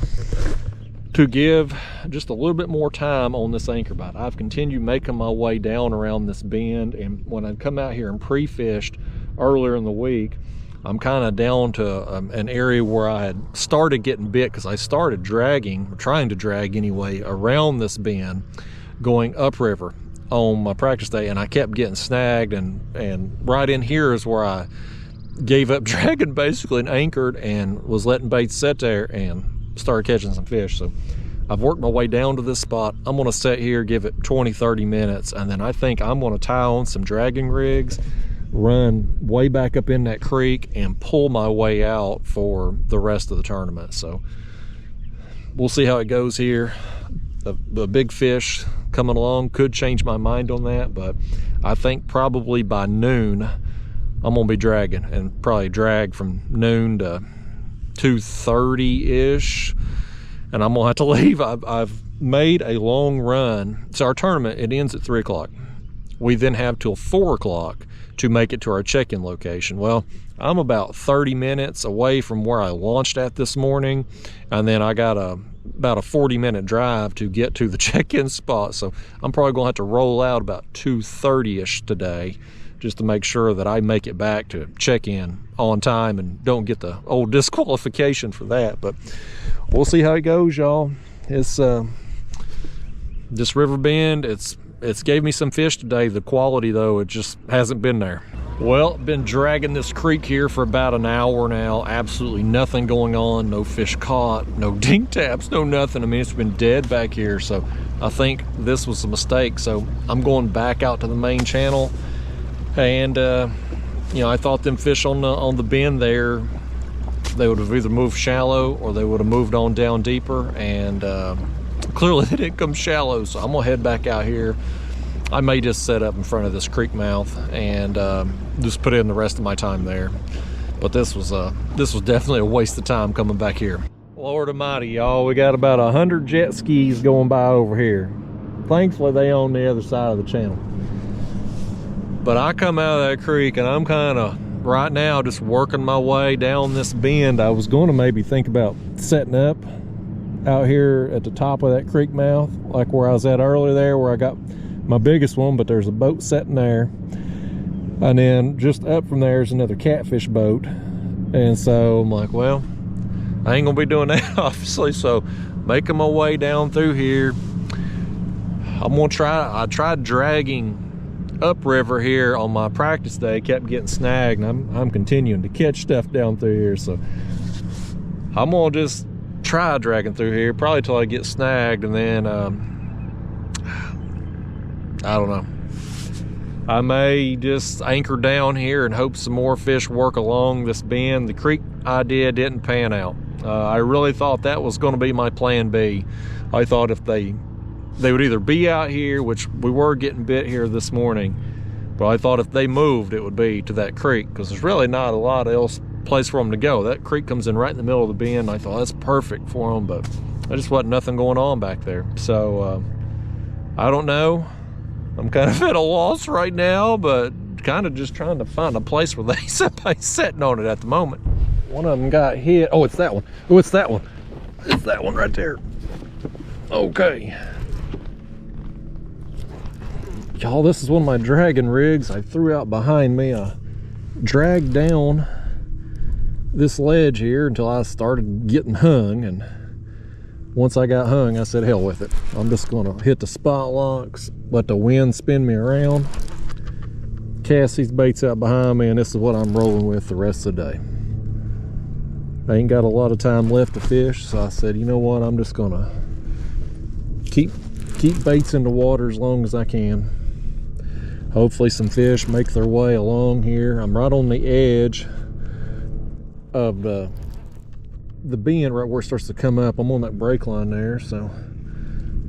to give just a little bit more time on this anchor bite. I've continued making my way down around this bend, and when I come out here and pre-fished earlier in the week, I'm kind of down to an area where I had started getting bit, because I started dragging, trying to drag anyway, around this bend going upriver on my practice day, and I kept getting snagged, and right in here is where I gave up dragging basically and anchored and was letting baits sit there and started catching some fish. So I've worked my way down to this spot. I'm gonna sit here, give it 20-30 minutes, and then I think I'm gonna tie on some dragging rigs, run way back up in that creek, and pull my way out for the rest of the tournament. So we'll see how it goes here. The big fish coming along could change my mind on that, but I think probably by noon I'm gonna be dragging, and probably drag from noon to 2:30-ish, and I'm gonna have to leave. I've made a long run. So our tournament, it ends at 3 o'clock. We then have till 4 o'clock to make it to our check-in location. Well, I'm about 30 minutes away from where I launched at this morning, and then I got about a 40-minute drive to get to the check-in spot. So I'm probably gonna have to roll out about 2:30-ish today, just to make sure that I make it back to check in on time and don't get the old disqualification for that. But we'll see how it goes, y'all. It's this river bend, it's gave me some fish today. The quality though, it just hasn't been there. Well, been dragging this creek here for about an hour now. Absolutely nothing going on, no fish caught, no dink taps, no nothing. I mean, it's been dead back here. So I think this was a mistake. So I'm going back out to the main channel. And you know, I thought them fish on the bend there, they would have either moved shallow or they would have moved on down deeper, and clearly they didn't come shallow. So I'm gonna head back out here. I may just set up in front of this creek mouth and just put in the rest of my time there. But this was definitely a waste of time coming back here. Lord almighty, y'all, we got about 100 jet skis going by over here. Thankfully they on the other side of the channel. But I come out of that creek and I'm kind of right now just working my way down this bend. I was going to maybe think about setting up out here at the top of that creek mouth, like where I was at earlier there, where I got my biggest one, but there's a boat sitting there. And then just up from there is another catfish boat. And so I'm like, well, I ain't gonna be doing that obviously. So making my way down through here, I'm gonna I tried dragging upriver here on my practice day, kept getting snagged, and I'm continuing to catch stuff down through here. So I'm gonna just try dragging through here probably till I get snagged, and then I don't know, I may just anchor down here and hope some more fish work along this bend. The creek idea didn't pan out. I really thought that was going to be my plan B. I thought if they would either be out here, which we were getting bit here this morning, but I thought if they moved, it would be to that creek, because there's really not a lot else place for them to go. That creek comes in right in the middle of the bend. I thought that's perfect for them, but there just wasn't nothing going on back there. So I don't know. I'm kind of at a loss right now, but kind of just trying to find a place where somebody's sitting on it at the moment. One of them got hit. Oh, it's that one. Oh, it's that one. It's that one right there. Okay. Y'all, this is one of my dragging rigs I threw out behind me. I dragged down this ledge here until I started getting hung, and once I got hung, I said hell with it. I'm just gonna hit the spot locks, let the wind spin me around, cast these baits out behind me, and this is what I'm rolling with the rest of the day. I ain't got a lot of time left to fish, so I said, you know what, I'm just gonna keep baits in the water as long as I can. Hopefully some fish make their way along here. I'm right on the edge of the bend, right where it starts to come up. I'm on that break line there, so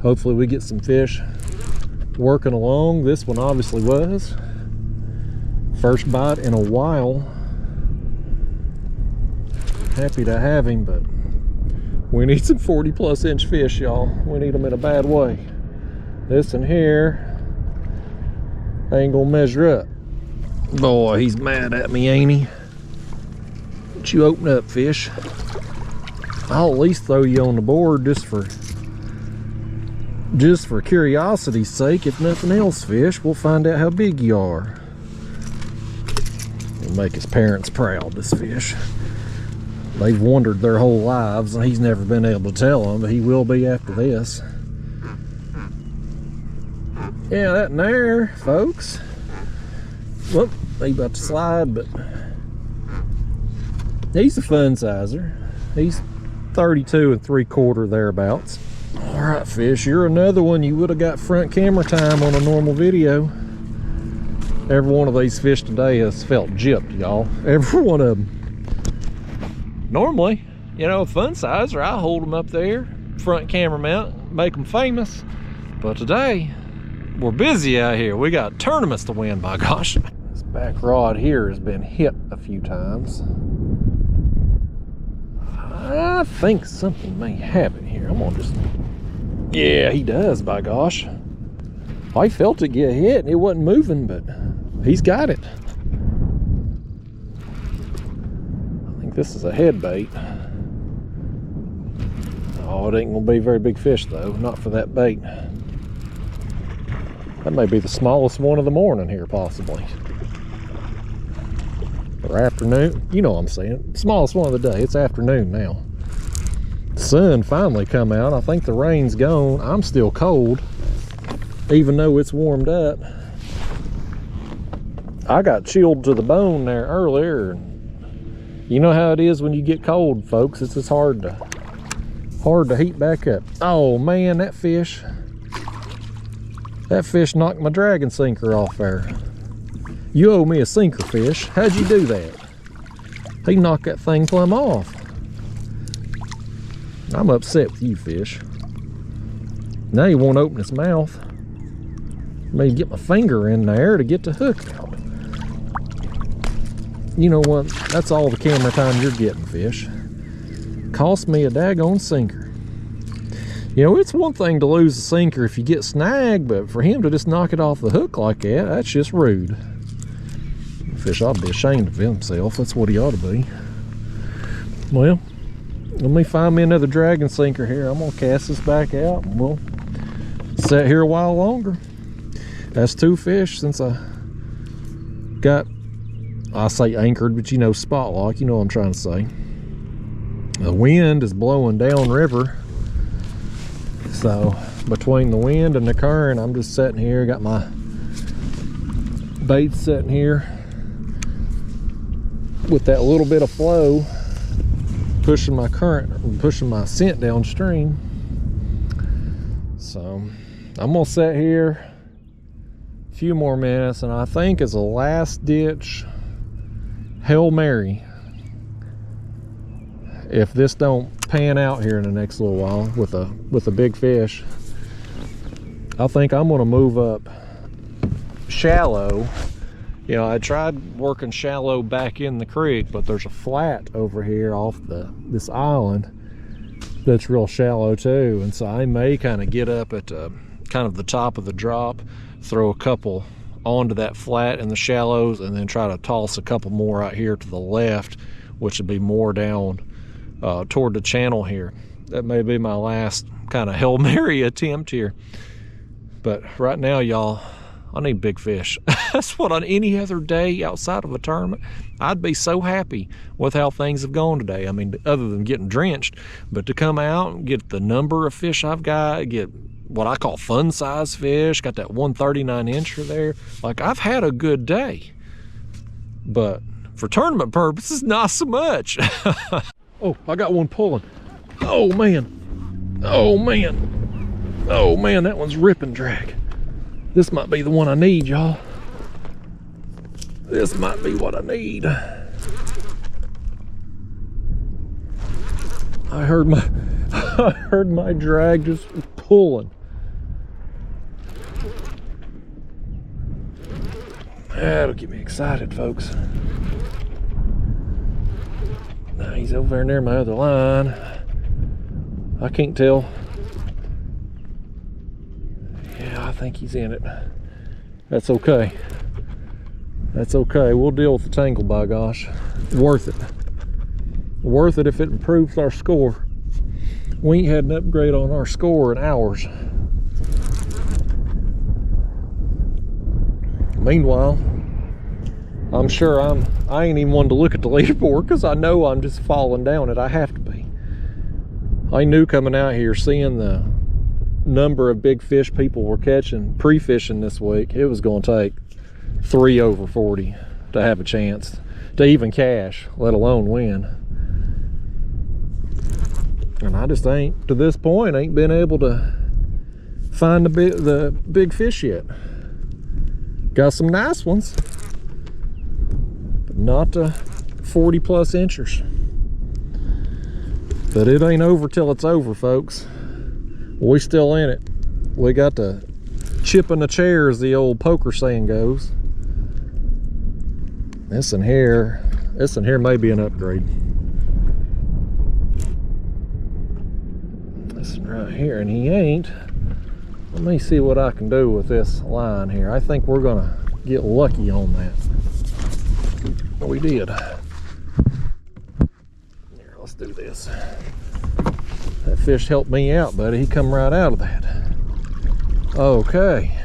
hopefully we get some fish working along. This one obviously was. First bite in a while. Happy to have him, but we need some 40+ inch fish, y'all. We need them in a bad way. This one here ain't gonna measure up. Boy, he's mad at me, ain't he? But you open up, fish. I'll at least throw you on the board just for curiosity's sake. If nothing else, fish, we'll find out how big you are. He'll make his parents proud, this fish. They've wondered their whole lives, and he's never been able to tell them, but he will be after this. Yeah, that in there, folks. Whoop, he's about to slide, but he's a fun sizer. He's 32 3/4 thereabouts. All right, fish, you're another one. You would have got front camera time on a normal video. Every one of these fish today has felt gypped, y'all. Every one of them. Normally, you know, fun sizer, I hold them up there, front camera mount, make them famous. But today, we're busy out here. We got tournaments to win, by gosh. This back rod here has been hit a few times. I think something may happen here. I'm gonna just, yeah, he does, by gosh. I felt it get hit and it wasn't moving, but he's got it. I think this is a head bait. Oh, it ain't gonna be a very big fish though, not for that bait. That may be the smallest one of the morning here, possibly. Or afternoon, you know what I'm saying. Smallest one of the day. It's afternoon now. The sun finally come out. I think the rain's gone. I'm still cold, even though it's warmed up. I got chilled to the bone there earlier. You know how it is when you get cold, folks. It's just hard to heat back up. Oh man, that fish knocked my dragon sinker off there. You owe me a sinker, fish. How'd you do that? He knocked that thing plumb off. I'm upset with you, fish. Now he won't open his mouth. Maybe get my finger in there to get the hook out. You know what? That's all the camera time you're getting, fish. Cost me a daggone sinker. You know, it's one thing to lose a sinker if you get snagged, but for him to just knock it off the hook like that, that's just rude. Fish ought to be ashamed of himself. That's what he ought to be. Well, let me find me another dragon sinker here. I'm gonna cast this back out and we'll sit here a while longer. That's two fish since I got, I say anchored, but you know, spot lock, you know what I'm trying to say. The wind is blowing downriver. So between the wind and the current, I'm just sitting here, got my bait sitting here with that little bit of flow pushing my current, pushing my scent downstream. So I'm gonna sit here a few more minutes, and I think as a last ditch Hail Mary, if this don't pan out here in the next little while with a big fish, I think I'm gonna move up shallow. You know, I tried working shallow back in the creek, but there's a flat over here off this island that's real shallow too, and so I may kind of get up at kind of the top of the drop, throw a couple onto that flat in the shallows, and then try to toss a couple more out here to the left, which would be more down toward the channel here. That may be my last kind of Hail Mary attempt here. But right now, y'all, I need big fish. That's what on any other day outside of a tournament, I'd be so happy with how things have gone today. I mean, other than getting drenched, but to come out and get the number of fish I've got, get what I call fun size fish, got that 139 incher there. Like, I've had a good day, but for tournament purposes, not so much. Oh, I got one pulling. Oh man. Oh man. Oh man, that one's ripping drag. This might be the one I need, y'all. This might be what I need. I heard my drag just pulling. That'll get me excited, folks. Now he's over there near my other line. I can't tell. Yeah, I think he's in it. That's okay. That's okay. We'll deal with the tangle, by gosh. Worth it. Worth it if it improves our score. We ain't had an upgrade on our score in hours. Meanwhile, I'm sure I ain't even one to look at the leaderboard because I know I'm just falling down it. I have to be. I knew coming out here, seeing the number of big fish people were catching pre-fishing this week, it was going to take 3 over 40 to have a chance to even cash, let alone win. And I just ain't, to this point, ain't been able to find the big fish yet. Got some nice ones, but not 40 plus inchers. But it ain't over till it's over, folks. We still in it. We got the chip in the chair, as the old poker saying goes. This in here may be an upgrade. This one right here, and he ain't. Let me see what I can do with this line here. I think we're gonna get lucky on that. We did. Here, let's do this. That fish helped me out, buddy. He come right out of that. Okay.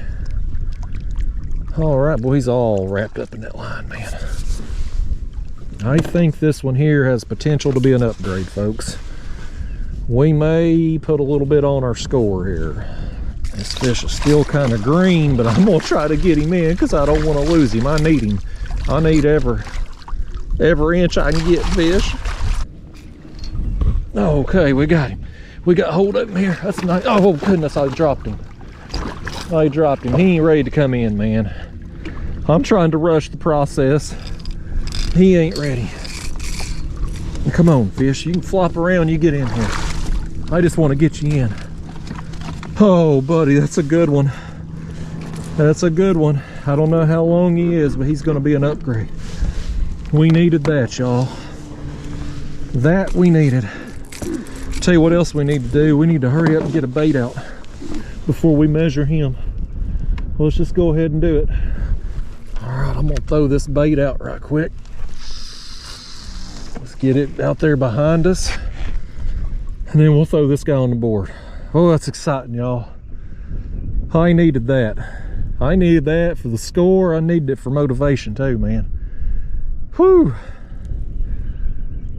All right, boy, he's all wrapped up in that line, man. I think this one here has potential to be an upgrade, folks. We may put a little bit on our score here. This fish is still kind of green, but I'm gonna try to get him in because I don't want to lose him. I need him. I need every inch I can get, fish. Okay, we got him. We got hold of him here. That's nice. Oh goodness, I dropped him. I dropped him. He ain't ready to come in, man. I'm trying to rush the process. He ain't ready. Come on, fish. You can flop around. You get in here. I just want to get you in. Oh, buddy, that's a good one. That's a good one. I don't know how long he is, but he's going to be an upgrade. We needed that, y'all. That we needed. Tell you what else we need to do. We need to hurry up and get a bait out before we measure him. Let's just go ahead and do it. All right, I'm going to throw this bait out right quick. Let's get it out there behind us. And then we'll throw this guy on the board. Oh, that's exciting, y'all. I needed that. I needed that for the score. I needed it for motivation too, man. Whew.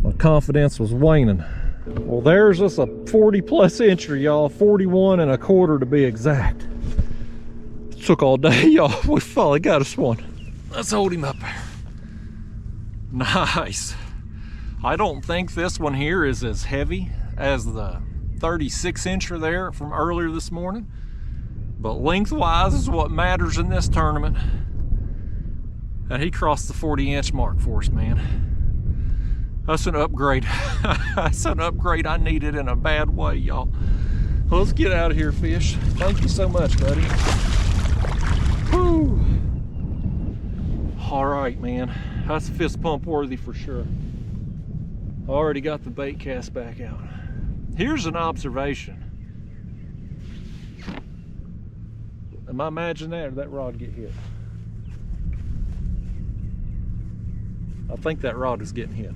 My confidence was waning. Well, there's just a 40 plus incher, y'all. 41 1/4 to be exact. It took all day, y'all. We finally got us one. Let's hold him up there. Nice. I don't think this one here is as heavy as the 36 incher there from earlier this morning, but lengthwise is what matters in this tournament. And he crossed the 40 inch mark for us, man. That's an upgrade. That's an upgrade I needed in a bad way, y'all. Well, let's get out of here, fish. Thank you so much, buddy. Whew. All right, man. That's fist pump worthy for sure. I already got the bait cast back out. Here's an observation. Am I imagining that, or did that rod get hit? I think that rod is getting hit.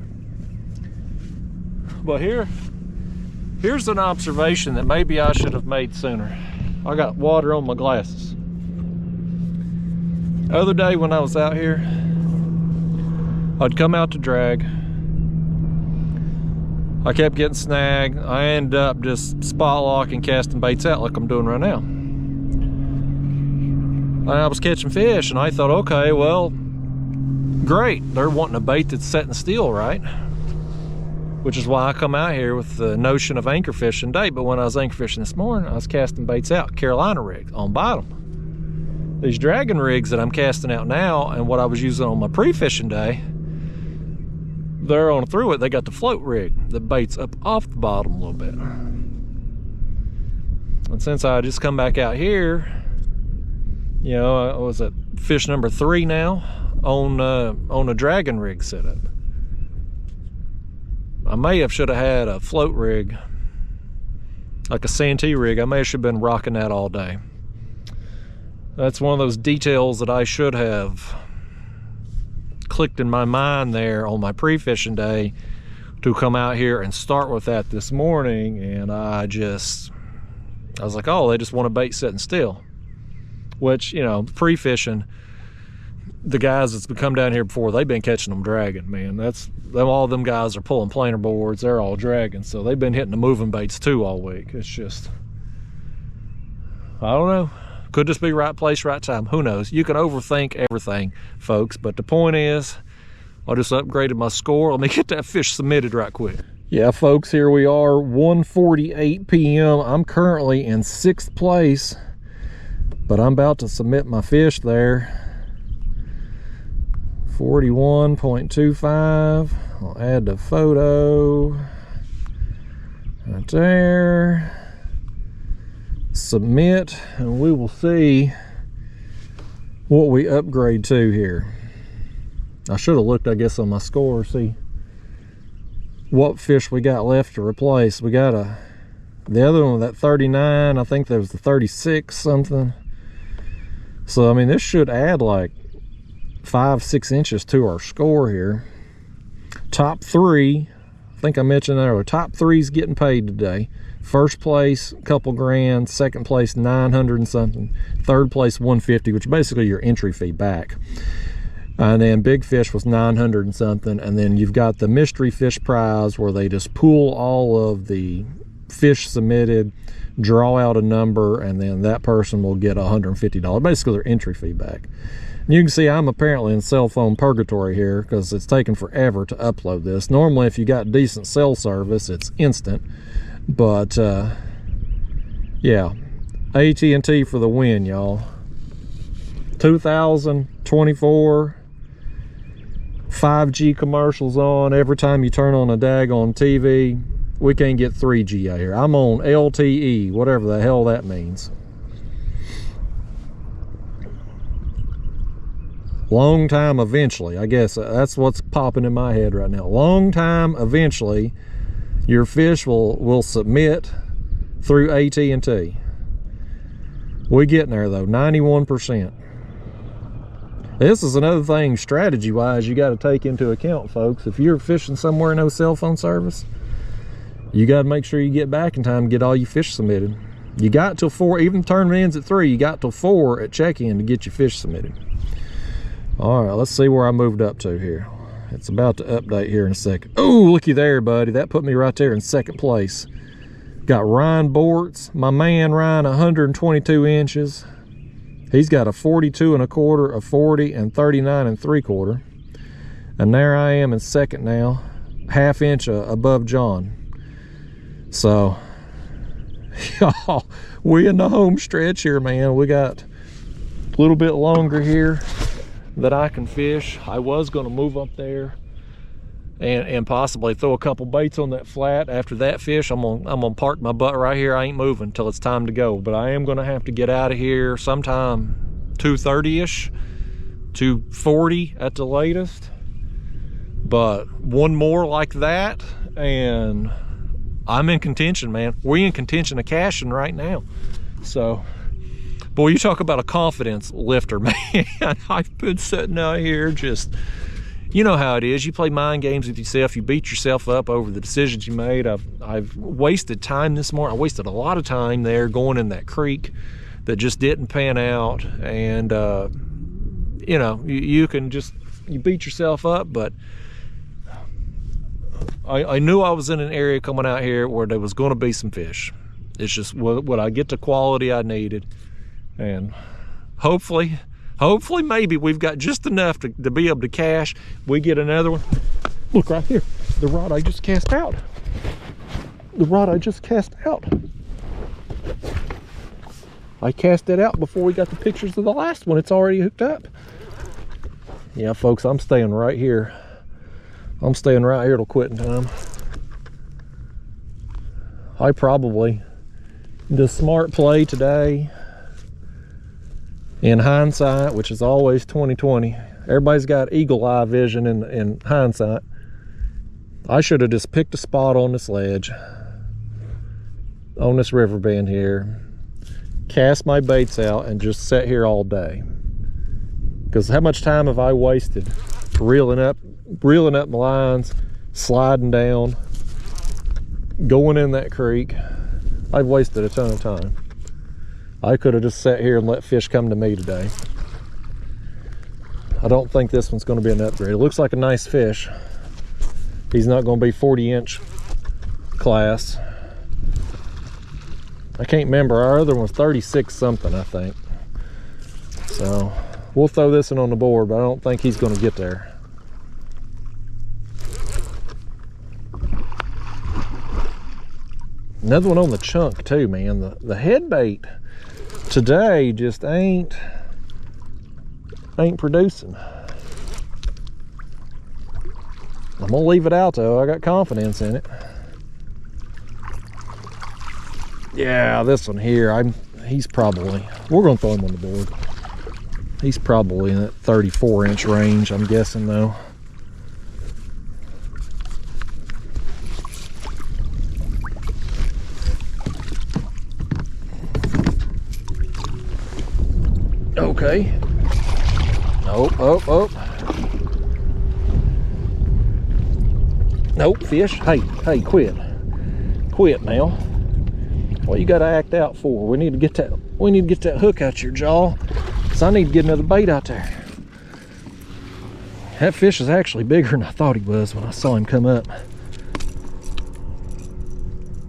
But here's an observation that maybe I should have made sooner. I got water on my glasses. The other day when I was out here, I'd come out to drag. I kept getting snagged. I ended up just spot locking, casting baits out like I'm doing right now. And I was catching fish, and I thought, okay, well, great. They're wanting a bait that's setting still, right? Which is why I come out here with the notion of anchor fishing today. But when I was anchor fishing this morning, I was casting baits out, Carolina rigs on bottom. These dragon rigs that I'm casting out now, and what I was using on my pre-fishing day, they're on through it. They got the float rig. The bait's up off the bottom a little bit. And since I just come back out here, you know, I was at fish number 3 now on a dragon rig setup. I should have had a float rig, like a Santee rig. I should have been rocking that all day. That's one of those details that I should have clicked in my mind there on my pre-fishing day to come out here and start with that this morning. And I was like, oh, they just want a bait sitting still. Which, you know, pre-fishing, the guys that's come down here before, they've been catching them dragging, man. All them guys are pulling planer boards. They're all dragging. So they've been hitting the moving baits too all week. It's just, I don't know. Could just be right place, right time. Who knows? You can overthink everything, folks. But the point is, I just upgraded my score. Let me get that fish submitted right quick. Yeah, folks, here we are, 1:48 p.m. I'm currently in 6th place, but I'm about to submit my fish there. 41.25. I'll add the photo right there. Submit, and we will see what we upgrade to here. I should have looked, I guess, on my score, see what fish we got left to replace. We got the other one, that 39, I think there was the 36 something. So I mean, this should add like 5-6 inches to our score here. Top 3, I think I mentioned there, top 3's getting paid today. First place, a couple grand. Second place, 900 and something. Third place, 150, which is basically your entry fee back. And then big fish was 900 and something. And then you've got the mystery fish prize, where they just pool all of the fish submitted, draw out a number, and then that person will get $150, basically their entry fee back. And you can see I'm apparently in cell phone purgatory here, because it's taken forever to upload this. Normally, if you got decent cell service, it's instant. But yeah, AT&T for the win, y'all. 2024, 5G commercials on every time you turn on a daggone TV. We can't get 3G out here. I'm on LTE, whatever the hell that means. Long time eventually, I guess that's what's popping in my head right now. Long time eventually, your fish will submit through AT&T. We getting there though, 91%. This is another thing, strategy-wise, you got to take into account, folks. If you're fishing somewhere no cell phone service, you got to make sure you get back in time to get all your fish submitted. You got till 4, even tournament ends at 3, you got till 4 at check-in to get your fish submitted. All right, let's see where I moved up to here. It's about to update here in a second. Oh, looky there, buddy. That put me right there in 2nd place. Got Ryan Bortz, my man Ryan, 122 inches. He's got a 42 1/4, a 40, and 39 3/4. And there I am in 2nd now, 1/2 inch above John. So, y'all, we in the home stretch here, man. We got a little bit longer here that I can fish. I was going to move up there and possibly throw a couple baits on that flat. After that fish, I'm gonna park my butt right here. I ain't moving until it's time to go. But I am gonna have to get out of here sometime 2:30ish, 2:40 at the latest. But one more like that, and I'm in contention, man. We're in contention of cashing right now. So, boy, you talk about a confidence lifter, man. I've been sitting out here just, you know how it is. You play mind games with yourself. You beat yourself up over the decisions you made. I've wasted time this morning. I wasted a lot of time there going in that creek that just didn't pan out. And, you know, you can just, you beat yourself up. But I knew I was in an area coming out here where there was going to be some fish. It's just, would I get the quality I needed? And hopefully maybe we've got just enough to be able to cash. We get another one. Look right here, the rod I just cast out. The rod I just cast out. I cast it out before we got the pictures of the last one. It's already hooked up. Yeah, folks, I'm staying right here. I'm staying right here till quitting time. I probably, the smart play today, in hindsight, which is always 2020, everybody's got eagle eye vision in hindsight. I should have just picked a spot on this ledge, on this river bend here, cast my baits out, and just sat here all day. Because how much time have I wasted reeling up my lines, sliding down, going in that creek? I've wasted a ton of time. I could have just sat here and let fish come to me today. I don't think this one's going to be an upgrade. It looks like a nice fish. He's not going to be 40-inch class. I can't remember. Our other one was 36 something, I think. So we'll throw this one on the board, but I don't think he's going to get there. Another one on the chunk too, man. The head bait today just ain't producing. I'm gonna leave it out though. I got confidence in it. Yeah, this one here, he's probably, we're gonna throw him on the board. He's probably in that 34-inch range, I'm guessing though. Okay. Oh. Nope, fish. Hey, quit now. What you gotta act out for? We need to get that hook out your jaw. So I need to get another bait out there. That fish is actually bigger than I thought he was when I saw him come up.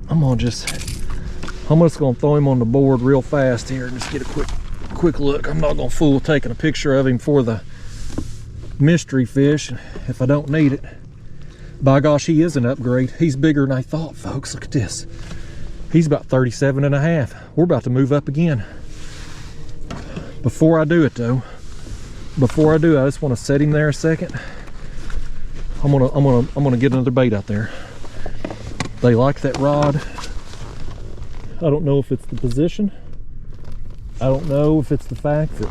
I'm just gonna throw him on the board real fast here and just get a quick look. I'm not gonna fool taking a picture of him for the mystery fish if I don't need it. By gosh, he is an upgrade. He's bigger than I thought, folks. Look at this. He's about 37 and a half. We're about to move up again. Before I do it though, I just want to set him there a second. I'm gonna get another bait out there. They like that rod. I don't know if it's the position. I don't know if it's the fact that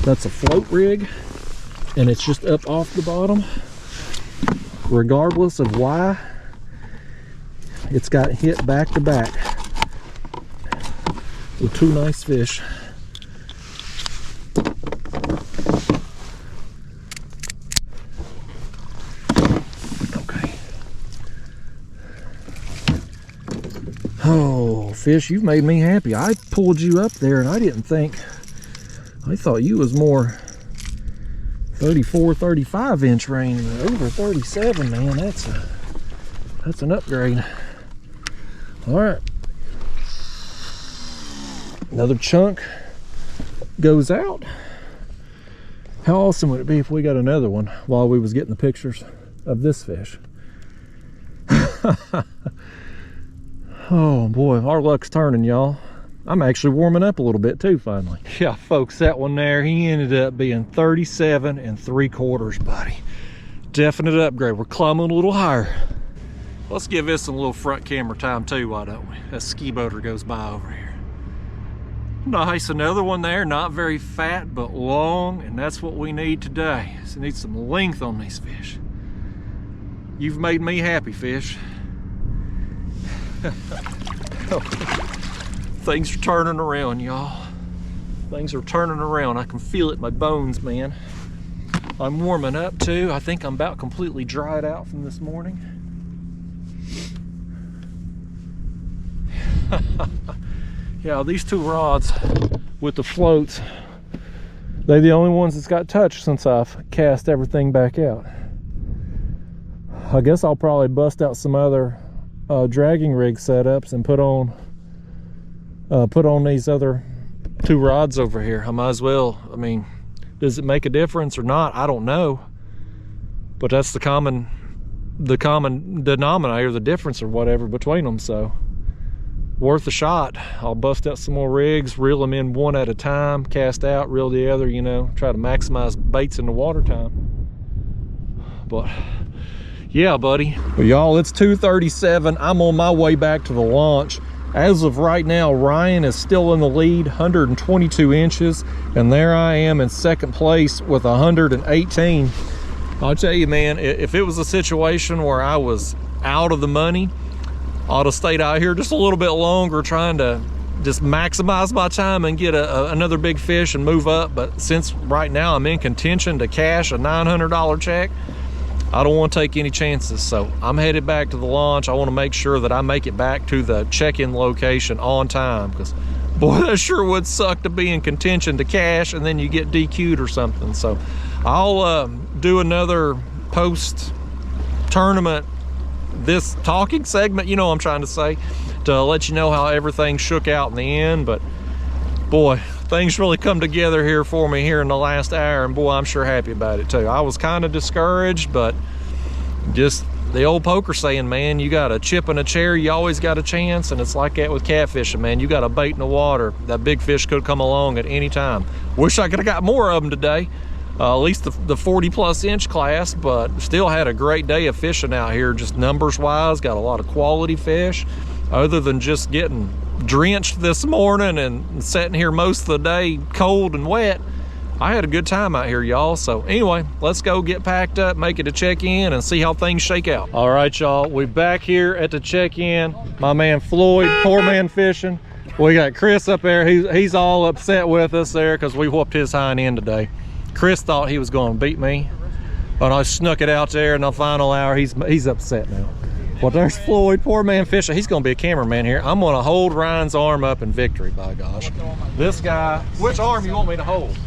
that's a float rig and it's just up off the bottom. Regardless of why, it's got hit back to back with two nice fish. Okay. Oh, fish, you've made me happy. I pulled you up there and I thought you was more 34, 35 inch range. Over 37, man, that's an upgrade. All right, another chunk goes out. How awesome would it be if we got another one while we was getting the pictures of this fish? Oh boy, our luck's turning, y'all. I'm actually warming up a little bit too, finally. Yeah, folks, that one there, he ended up being 37 3/4, buddy. Definite upgrade. We're climbing a little higher. Let's give this some little front camera time too, why don't we? That ski boater goes by over here. Nice, another one there, not very fat, but long, and that's what we need today. So we need some length on these fish. You've made me happy, fish. Things are turning around, y'all. Things are turning around. I can feel it in my bones, man. I'm warming up too. I think I'm about completely dried out from this morning. Yeah, these two rods with the floats, they're the only ones that's got touched since I've cast everything back out. I guess I'll probably bust out some other dragging rig setups and put on these other two rods over here. I might as well. I mean, does it make a difference or not? I don't know, but that's the common denominator, the difference or whatever between them. So worth a shot. I'll bust out some more rigs, reel them in one at a time, cast out, reel the other, you know, try to maximize baits in the water time. But yeah, buddy. Well, y'all, it's 2:37. I'm on my way back to the launch. As of right now, Ryan is still in the lead, 122 inches, and there I am in second place with 118. I'll tell you, man, if it was a situation where I was out of the money, I ought to stayed out here just a little bit longer, trying to just maximize my time and get another big fish and move up. But since right now I'm in contention to cash a $900 check, I don't want to take any chances. So I'm headed back to the launch. I want to make sure that I make it back to the check-in location on time, because boy, that sure would suck to be in contention to cash and then you get DQ'd or something. So I'll do another post-tournament, this talking segment, you know what I'm trying to say, to let you know how everything shook out in the end. But boy, things really come together here for me here in the last hour, and boy, I'm sure happy about it too. I was kind of discouraged, but just the old poker saying, man, you got a chip in a chair, you always got a chance. And it's like that with catfishing, man. You got a bait in the water. That big fish could come along at any time. Wish I could have got more of them today. At least the 40+ inch class, but still had a great day of fishing out here, just numbers wise. Got a lot of quality fish, other than just getting drenched this morning and sitting here most of the day cold and wet. I had a good time out here, y'all. So anyway, let's go get packed up, make it a check-in, and see how things shake out. All right, y'all, we back here at the check-in. My man Floyd, poor man fishing. We got Chris up there. He's all upset with us there because we whooped his hind end today. Chris thought he was going to beat me, but I snuck it out there in the final hour. He's upset now. Well, there's Floyd, poor man fishing. He's going to be a cameraman here. I'm going to hold Ryan's arm up in victory, by gosh. This guy, which arm you want me to hold?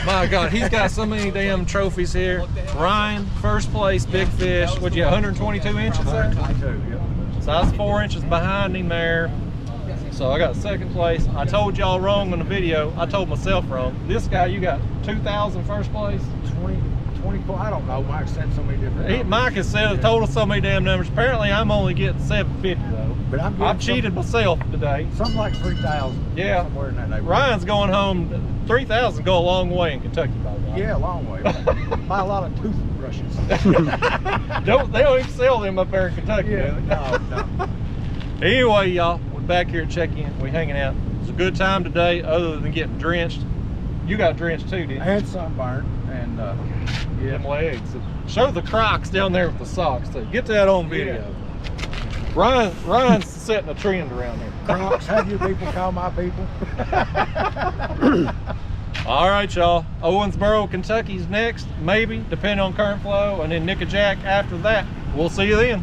My God, he's got so many damn trophies here. Ryan, first place, big fish. What'd you get, 122 inches there? 122, yep. So I was 4 inches behind him there. So I got second place. I told y'all wrong in the video. I told myself wrong. This guy, you got 2,000 first place? 24, I don't know. Mike said so many different Mike has said a total so many damn numbers. Apparently I'm only getting 750 though. But I've cheated myself today. Something like 3,000. Yeah. Somewhere in that neighborhood. Ryan's going home. 3,000 go a long way in Kentucky, by the way. Yeah, a long way. Buy a lot of toothbrushes. They don't even sell them up there in Kentucky. Yeah, no. Anyway, y'all, we're back here at check-in. We're hanging out. It's a good time today, other than getting drenched. You got drenched too, didn't you? I had sunburn and yeah, them legs. Show the Crocs down there with the socks too. Get that on video. Yeah. Ryan's setting a trend around here. Crocs, have you people call my people? All right, y'all. Owensboro, Kentucky's next, maybe, depending on current flow, and then Nickajack after that. We'll see you then.